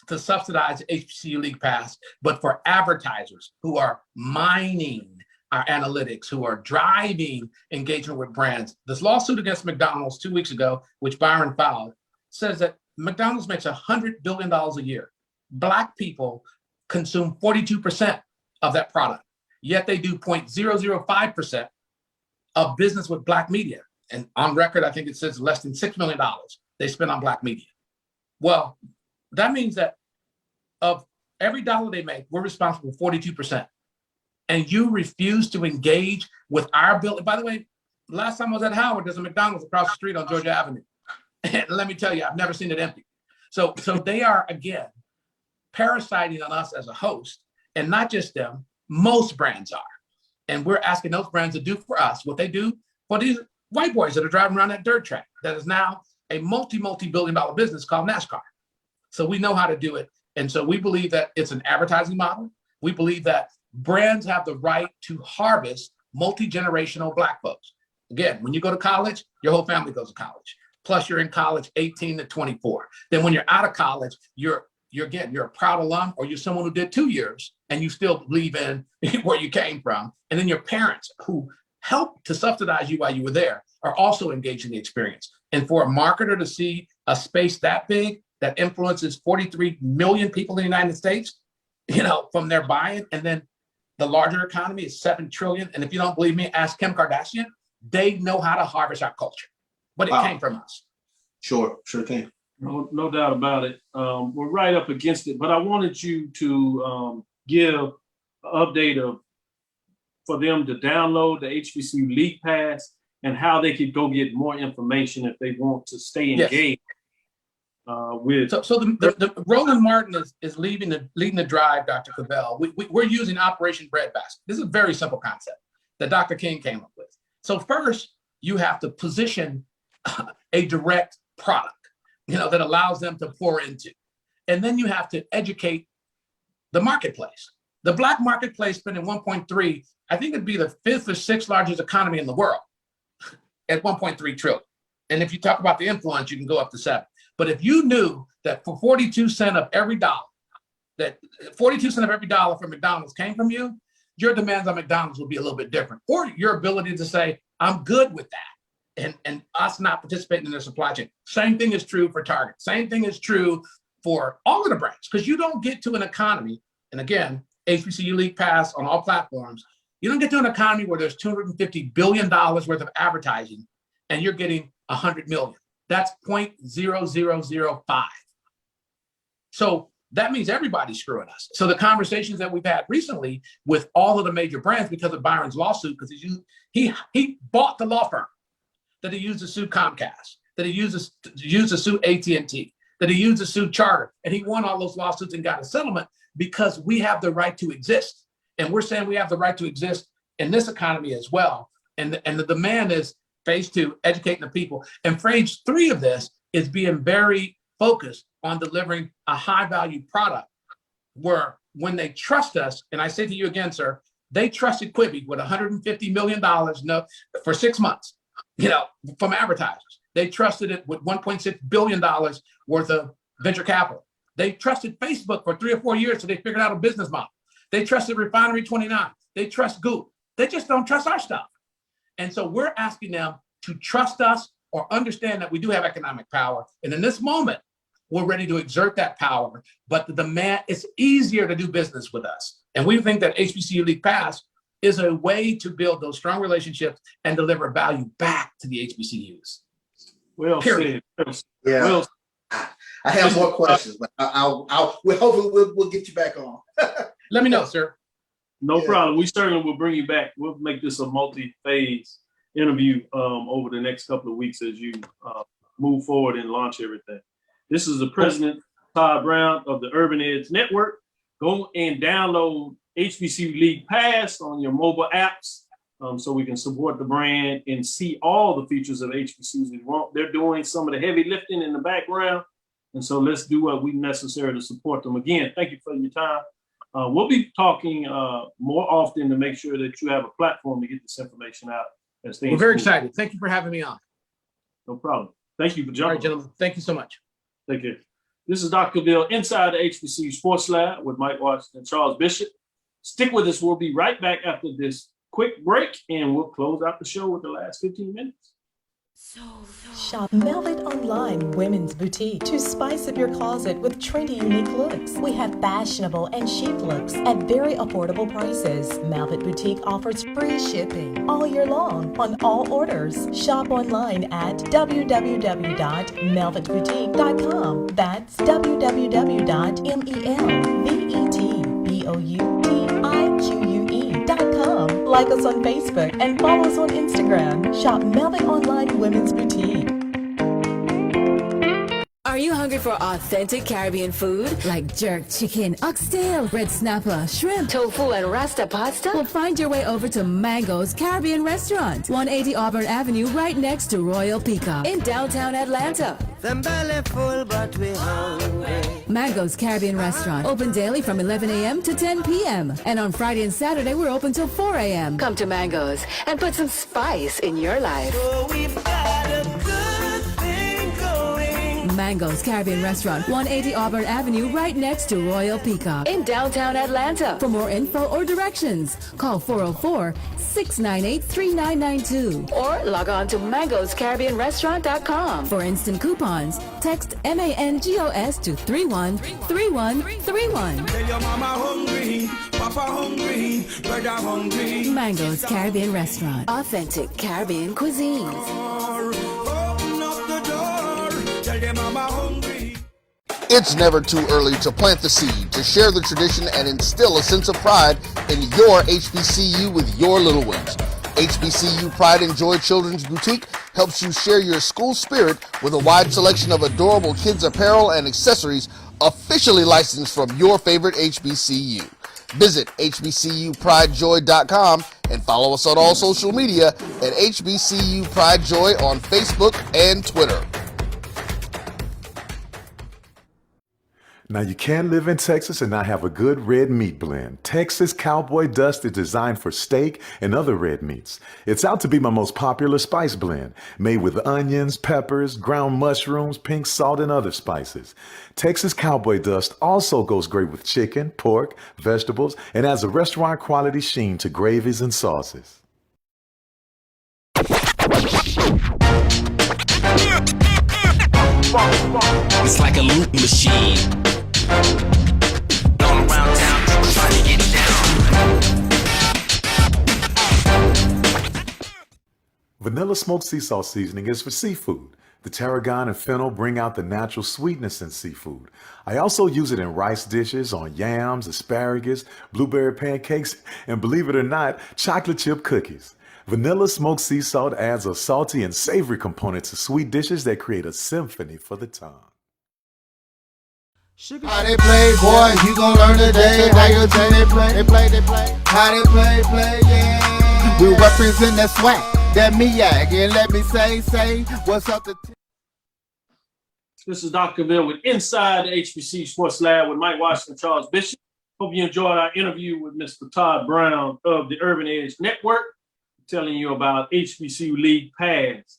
to subsidize the HBCU League Pass, but for advertisers who are mining our analytics, who are driving engagement with brands. This lawsuit against McDonald's 2 weeks ago, which Byron filed, says that McDonald's makes $100 billion a year. Black people consume 42% of that product, yet they do 0.005% of business with Black media. And on record, I think it says less than $6 million they spend on Black media. Well, that means that of every dollar they make, we're responsible for 42%. And you refuse to engage with our ability. By the way, last time I was at Howard, there's a McDonald's across the street on Georgia Avenue. And let me tell you, I've never seen it empty. So they are, again, parasiting on us as a host, and not just them, most brands are. And we're asking those brands to do for us what they do for these white boys that are driving around that dirt track that is now a multi-billion dollar business called NASCAR. So we know how to do it. And so we believe that it's an advertising model. We believe that brands have the right to harvest multi-generational Black folks. Again, when you go to college, your whole family goes to college. Plus you're in college 18 to 24. Then when you're out of college, you're a proud alum, or you're someone who did 2 years and you still believe in where you came from. And then your parents who helped to subsidize you while you were there are also engaged in the experience. And for a marketer to see a space that big that influences 43 million people in the United States, from their buy-in, and then the larger economy is 7 trillion. And if you don't believe me, ask Kim Kardashian. They know how to harvest our culture, but it came from us. Sure thing. No doubt about it. We're right up against it, but I wanted you to give an update for them to download the HBCU League Pass and how they could go get more information if they want to stay engaged. With so the Roland Martin is leading the drive, Dr. Cavil. We're using Operation Breadbasket. This is a very simple concept that Dr. King came up with. So first, you have to position a direct product, that allows them to pour into. And then you have to educate the marketplace. The Black marketplace spending 1.3, I think it'd be the 5th or 6th largest economy in the world at 1.3 trillion. And if you talk about the influence, you can go up to 7. But if you knew that for 42 cents of every dollar, that 42 cents of every dollar from McDonald's came from you, your demands on McDonald's will be a little bit different. Or your ability to say, I'm good with that, and us not participating in their supply chain. Same thing is true for Target. Same thing is true for all of the brands, because you don't get to an economy, and again, HBCU League Pass on all platforms, you don't get to an economy where there's $250 billion worth of advertising and you're getting 100 million. That's 0.0005. So that means everybody's screwing us. So the conversations that we've had recently with all of the major brands because of Byron's lawsuit, because he bought the law firm that he used to sue Comcast, that he used to sue AT&T, that he used to sue Charter, and he won all those lawsuits and got a settlement because we have the right to exist. And we're saying we have the right to exist in this economy as well. And the demand is phase 2, educating the people. And phase 3 of this is being very focused on delivering a high value product where when they trust us, and I say to you again, sir, they trusted Quibi with $150 million for 6 months, from advertisers. They trusted it with $1.6 billion worth of venture capital. They trusted Facebook for 3 or 4 years so they figured out a business model. They trusted Refinery 29. They trust Google. They just don't trust our stuff. And so we're asking them to trust us or understand that we do have economic power. And in this moment, we're ready to exert that power. But the demand, it's easier to do business with us. And we think that HBCU League Pass is a way to build those strong relationships and deliver value back to the HBCUs. Well Period. said. Yeah. Well, I have more questions, but we'll get you back on. Let me know, sir. No problem. We certainly will bring you back. We'll make this a multi-phase interview over the next couple of weeks as you move forward and launch everything. This is the president, Todd Brown of the Urban Edge Network. Go and download HBCU League Pass on your mobile apps so we can support the brand and see all the features of HBCUs we want. They're doing some of the heavy lifting in the background. And so let's do what we necessary to support them. Again, thank you for your time. We'll be talking more often to make sure that you have a platform to get this information out. As things We're very move. excited. Thank you for having me on. No problem. Thank you for jumping. All right, gentlemen. Thank you so much. Take care. This is Dr. Cavil inside the HBCU Sports Lab with Mike Washington and Charles Bishop. Stick with us. We'll be right back after this quick break, and we'll close out the show with the last 15 minutes. Shop Velvet Online Women's Boutique to spice up your closet with trendy, unique looks. We have fashionable and chic looks at very affordable prices. Velvet Boutique offers free shipping all year long on all orders. Shop online at www.melvetboutique.com. That's www.melvetboutique.com. Like us on Facebook and follow us on Instagram. Shop Velvet Online Women's Boutique. Are you hungry for authentic Caribbean food like jerk chicken, oxtail, red snapper, shrimp, tofu, and rasta pasta? Well, find your way over to Mango's Caribbean Restaurant, 180 Auburn Avenue, right next to Royal Peacock in downtown Atlanta. Them belly full, but we hungry. Mango's Caribbean Restaurant, open daily from 11 a.m. to 10 p.m. And on Friday and Saturday, we're open till 4 a.m. Come to Mango's and put some spice in your life. So we've got a good thing going. Mango's Caribbean Restaurant, 180 Auburn Avenue, right next to Royal Peacock in downtown Atlanta. For more info or directions, call 404-698-3992 or log on to mangoscaribbeanrestaurant.com. For instant coupons, text MANGOS to 313131. Tell your mama hungry, papa hungry, brother hungry. Mango's Caribbean Restaurant, authentic Caribbean cuisines. Open up the door, tell your mama hungry. It's never too early to plant the seed, to share the tradition, and instill a sense of pride in your HBCU with your little ones. HBCU Pride and Joy Children's Boutique helps you share your school spirit with a wide selection of adorable kids apparel and accessories officially licensed from your favorite HBCU. Visit hbcupridejoy.com and follow us on all social media at HBCU Pride Joy on Facebook and Twitter. Now, you can live in Texas and not have a good red meat blend. Texas Cowboy Dust is designed for steak and other red meats. It's out to be my most popular spice blend, made with onions, peppers, ground mushrooms, pink salt, and other spices. Texas Cowboy Dust also goes great with chicken, pork, vegetables, and adds a restaurant quality sheen to gravies and sauces. It's like a loop machine. All around town, trying to get down. Vanilla smoked sea salt seasoning is for seafood. The tarragon and fennel bring out the natural sweetness in seafood. I also use it in rice dishes, on yams, asparagus, blueberry pancakes, and believe it or not, chocolate chip cookies. Vanilla smoked sea salt adds a salty and savory component to sweet dishes that create a symphony for the tongue. How they play, boy, you gon' learn today. How you say they play. How they play, yeah. We represent that swag, that MEAG, and let me say, what's up to This is Dr. Cavil with Inside the HBCU Sports Lab with Mike Washington and Charles Bishop. Hope you enjoyed our interview with Mr. Todd Brown of the Urban Edge Network, telling you about HBCU League Pass.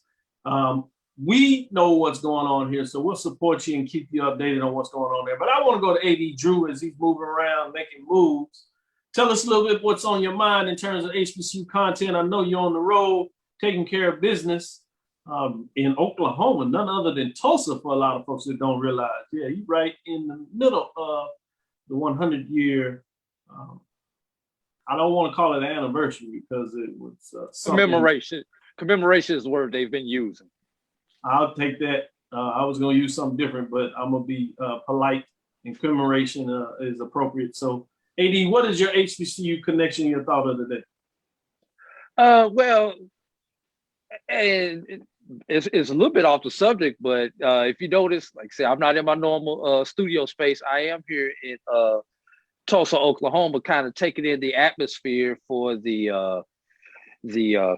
We know what's going on here, so we'll support you and keep you updated on what's going on there. But I want to go to AD Drew as he's moving around, making moves. Tell us a little bit what's on your mind in terms of HBCU content. I know you're on the road, taking care of business in Oklahoma, none other than Tulsa for a lot of folks that don't realize. Yeah, you're right in the middle of the 100-year I don't want to call it an anniversary because it was commemoration. Commemoration is the word they've been using. I'll take that. I was going to use something different, but I'm going to be polite, and commemoration is appropriate. So, AD, what is your HBCU connection you thought of today? Well, and it's a little bit off the subject, but if you notice, like I said, I'm not in my normal studio space. I am here in Tulsa, Oklahoma, kind of taking in the atmosphere for the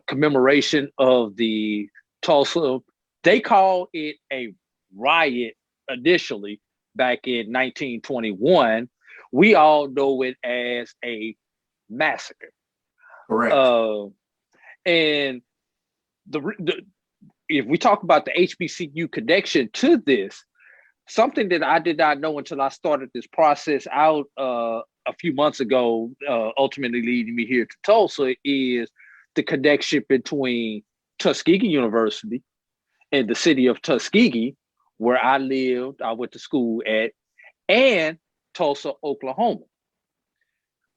commemoration of the Tulsa. They call it a riot initially back in 1921. We all know it as a massacre. Correct. And if we talk about the HBCU connection to this, something that I did not know until I started this process out a few months ago, ultimately leading me here to Tulsa, is the connection between Tuskegee University and the city of Tuskegee, where I lived, I went to school at, and Tulsa, Oklahoma.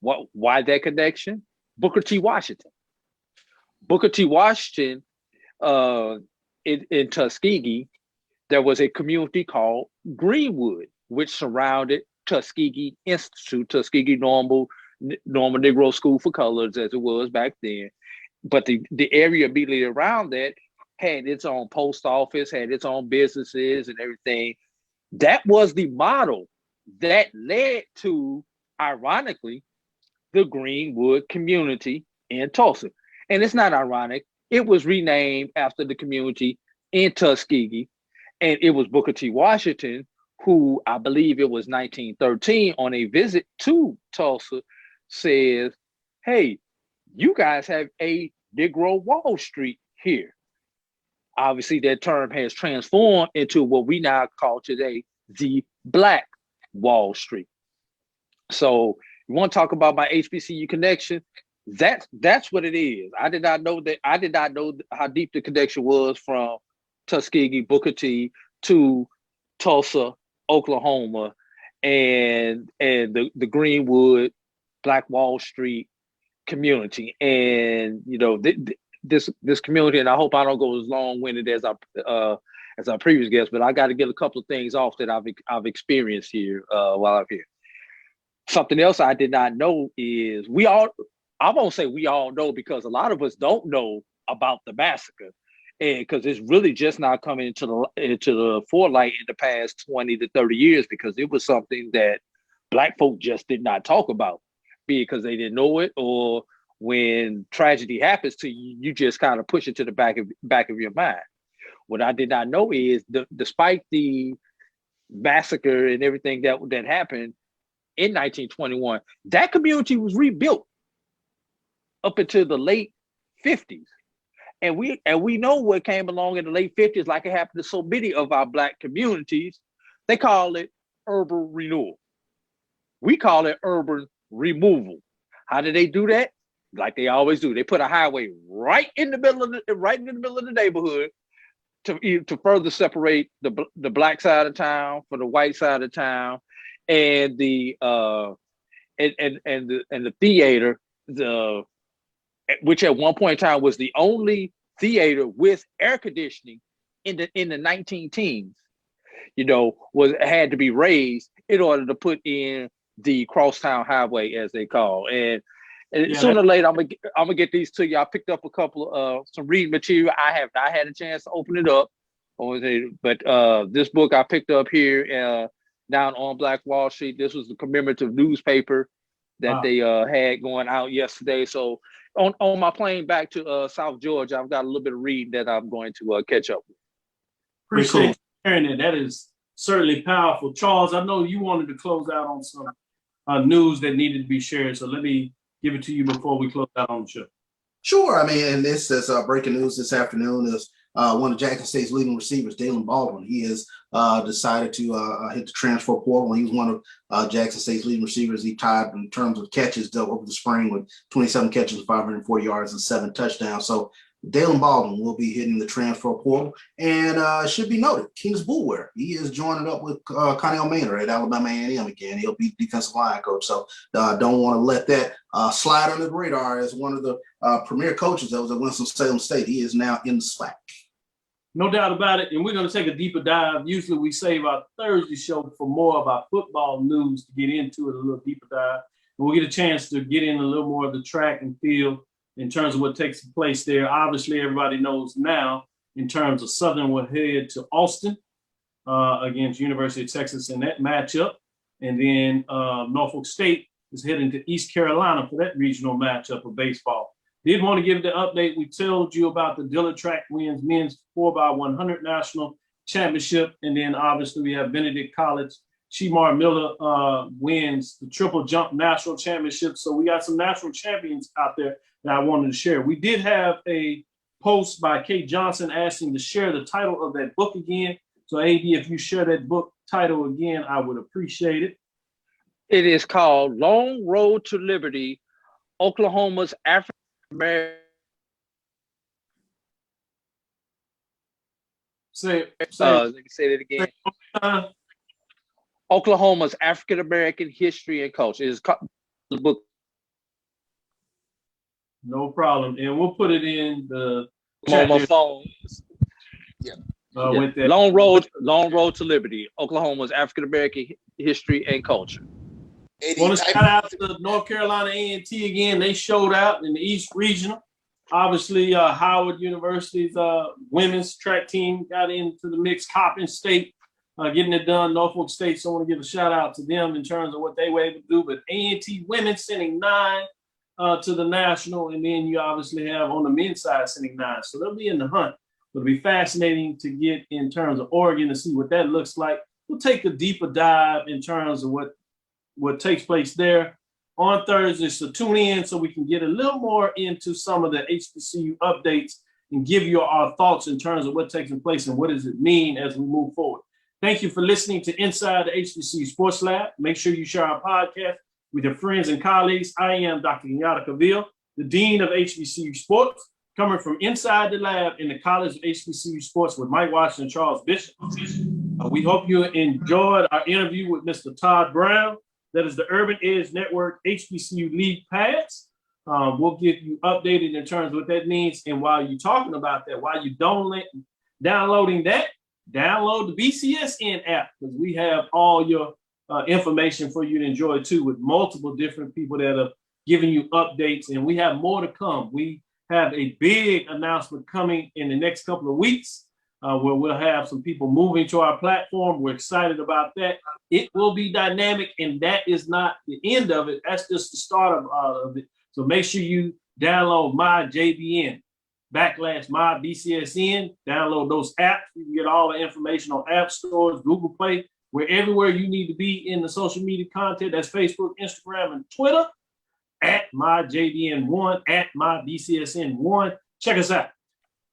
Why that connection? Booker T. Washington. Booker T. Washington, in Tuskegee, there was a community called Greenwood, which surrounded Tuskegee Institute, Tuskegee Normal Negro School for Colors, as it was back then. But the area immediately around that had its own post office, had its own businesses and everything. That was the model that led to, ironically, the Greenwood community in Tulsa. And it's not ironic. It was renamed after the community in Tuskegee. And it was Booker T. Washington, who I believe it was 1913, on a visit to Tulsa, says, hey, you guys have a Negro Wall Street here. Obviously, that term has transformed into what we now call today the Black Wall Street. So you want to talk about my HBCU connection? That's what it is. I did not know that. I did not know how deep the connection was from Tuskegee, Booker T, to Tulsa, Oklahoma, and the Greenwood Black Wall Street community. And you know, this community, and I hope I don't go as long-winded as our previous guest, but I got to get a couple of things off that I've experienced here while I'm here. Something else I did not know is I won't say we all know, because a lot of us don't know about the massacre, and because it's really just now coming into the forelight in the past 20 to 30 years, because it was something that Black folk just did not talk about, be it because they didn't know it, or when tragedy happens to you, you just kind of push it to the back of your mind. What I did not know is, despite the massacre and everything that happened in 1921, that community was rebuilt up into the late 50s. And we know what came along in the late 50s, like it happened to so many of our Black communities. They call it urban renewal. We call it urban removal. How did they do that? Like they always do. They put a highway right in the middle of the neighborhood to further separate the Black side of town from the white side of town, and the theater, which at one point in time was the only theater with air conditioning in the 19-teens, you know, had to be raised in order to put in the crosstown highway, as they call. And sooner or later, I'm gonna get these to you. I picked up a couple of some reading material. I have not had a chance to open it up, but this book I picked up here down on Black Wall Street. This was the commemorative newspaper that they had going out yesterday. So on my plane back to South Georgia, I've got a little bit of reading that I'm going to catch up with. Appreciate you sharing it. That is certainly powerful. Charles, I know you wanted to close out on some news that needed to be shared. So let me give it to you before we close out on the show. Sure. I mean, and this is breaking news this afternoon is one of Jackson State's leading receivers, Dalen Baldwin. He has decided to hit the transfer portal. He was one of Jackson State's leading receivers. He tied in terms of catches over the spring with 27 catches, 540 yards, and 7 touchdowns. So Dalen Baldwin will be hitting the transfer portal. And should be noted, Kings Boulware, he is joining up with Connell Maynard at Alabama A&M again. He'll be defensive line coach. So don't want to let that slide under the radar as one of the premier coaches that was at Winston-Salem State. He is now in the SWAC. No doubt about it. And we're going to take a deeper dive. Usually we save our Thursday show for more of our football news to get into it, a little deeper dive. And we'll get a chance to get in a little more of the track and field in terms of what takes place there. Obviously, everybody knows now in terms of Southern will head to Austin against University of Texas in that matchup. And then Norfolk State is heading to East Carolina for that regional matchup of baseball. Did want to give the update. We told you about the Dillard track wins men's 4x100 national championship. And then obviously we have Benedict College. Shemar Miller wins the triple jump national championship. So we got some national champions out there that I wanted to share. We did have a post by Kate Johnson asking to share the title of that book again. So AD, if you share that book title again, I would appreciate it. It is called Long Road to Liberty, Oklahoma's African American. Say that again. Oklahoma's African American History and Culture is the book. No problem, and we'll put it in the on my phone. Yeah. With that. Long Road to Liberty, Oklahoma's African American History and Culture. Want to shout out to North Carolina A&T again. They showed out in the East Regional. Obviously, Howard University's women's track team got into the mix. Coppin State getting it done. Norfolk State, so I want to give a shout out to them in terms of what they were able to do. But A&T women sending 9 to the national, and then you obviously have on the men's side sending 9. So they'll be in the hunt. It'll be fascinating to get in terms of Oregon to see what that looks like. We'll take a deeper dive in terms of what takes place there on Thursday. So tune in so we can get a little more into some of the HBCU updates and give you our thoughts in terms of what takes place and what does it mean as we move forward. Thank you for listening to Inside the HBCU Sports Lab. Make sure you share our podcast with your friends and colleagues. I am Dr. Cavil, the Dean of HBCU Sports, coming from inside the lab in the College of HBCU Sports with Mike Washington and Charles Bishop. We hope you enjoyed our interview with Mr. Todd Brown. That is the Urban Edge Network HBCU League Pass. We'll get you updated in terms of what that means. And while you're talking about that, while you're downloading that, download the BCSN app, because we have all your information for you to enjoy too, with multiple different people that are giving you updates. And we have more to come. We have a big announcement coming in the next couple of weeks where we'll have some people moving to our platform. We're excited about that. It will be dynamic, and that is not the end of it. That's just the start of it. So make sure you download my JBN / my BCSN. Download those apps. You can get all the information on app stores, Google Play. We're everywhere you need to be in the social media content. That's Facebook, Instagram, and Twitter at my JBN1, at my BCSN1. Check us out.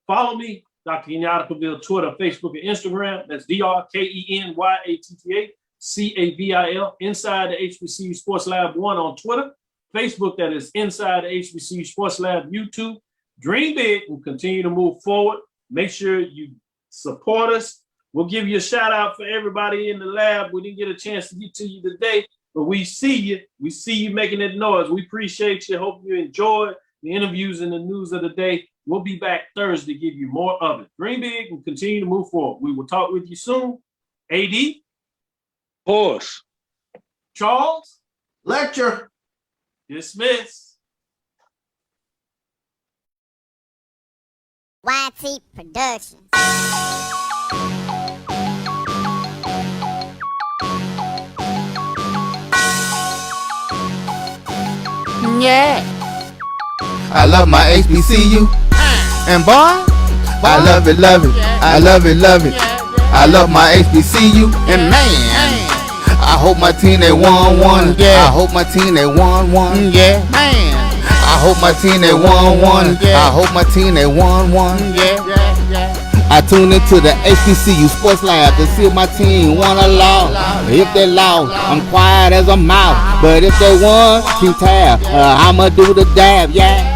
Follow me, Dr. Kenyatta Cavil, Twitter, Facebook, and Instagram. That's DrKenyatta Cavil, Inside the HBCU Sports Lab 1 on Twitter. Facebook, that is Inside the HBCU Sports Lab, YouTube. Dream big and continue to move forward. Make sure you support us. We'll give you a shout out for everybody in the lab. We didn't get a chance to get to you today, but we see you. We see you making that noise. We appreciate you. Hope you enjoyed the interviews and the news of the day. We'll be back Thursday to give you more of it. Dream big and continue to move forward. We will talk with you soon. AD. Pause. Charles. Lecture. Dismiss. YT Productions. Yeah. I love my HBCU. And boy, I love it, love it. I love it, love it. I love my HBCU. And man, I hope my team they won one. Yeah. I hope my team they won one. Yeah. Man, I hope my team they won one. I hope my team they won one. Yeah. I tune into the HBCU Sports Lab to see if my team won or lost. If they lost, I'm quiet as a mouse. But if they won, keep tab. I'ma do the dab, yeah.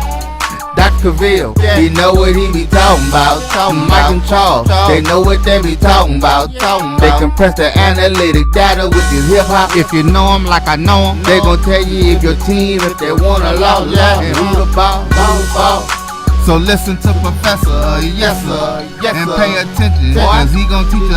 Dr. Cavil, he know what he be talking about. Mike and Charles, they know what they be talking about. They compress the analytic data with this hip hop. If you know them like I know them, they gon' tell you if your team, if they wanna lose, and who the ball. So listen to Professor, yes sir, and pay attention, cause he gon' teach us.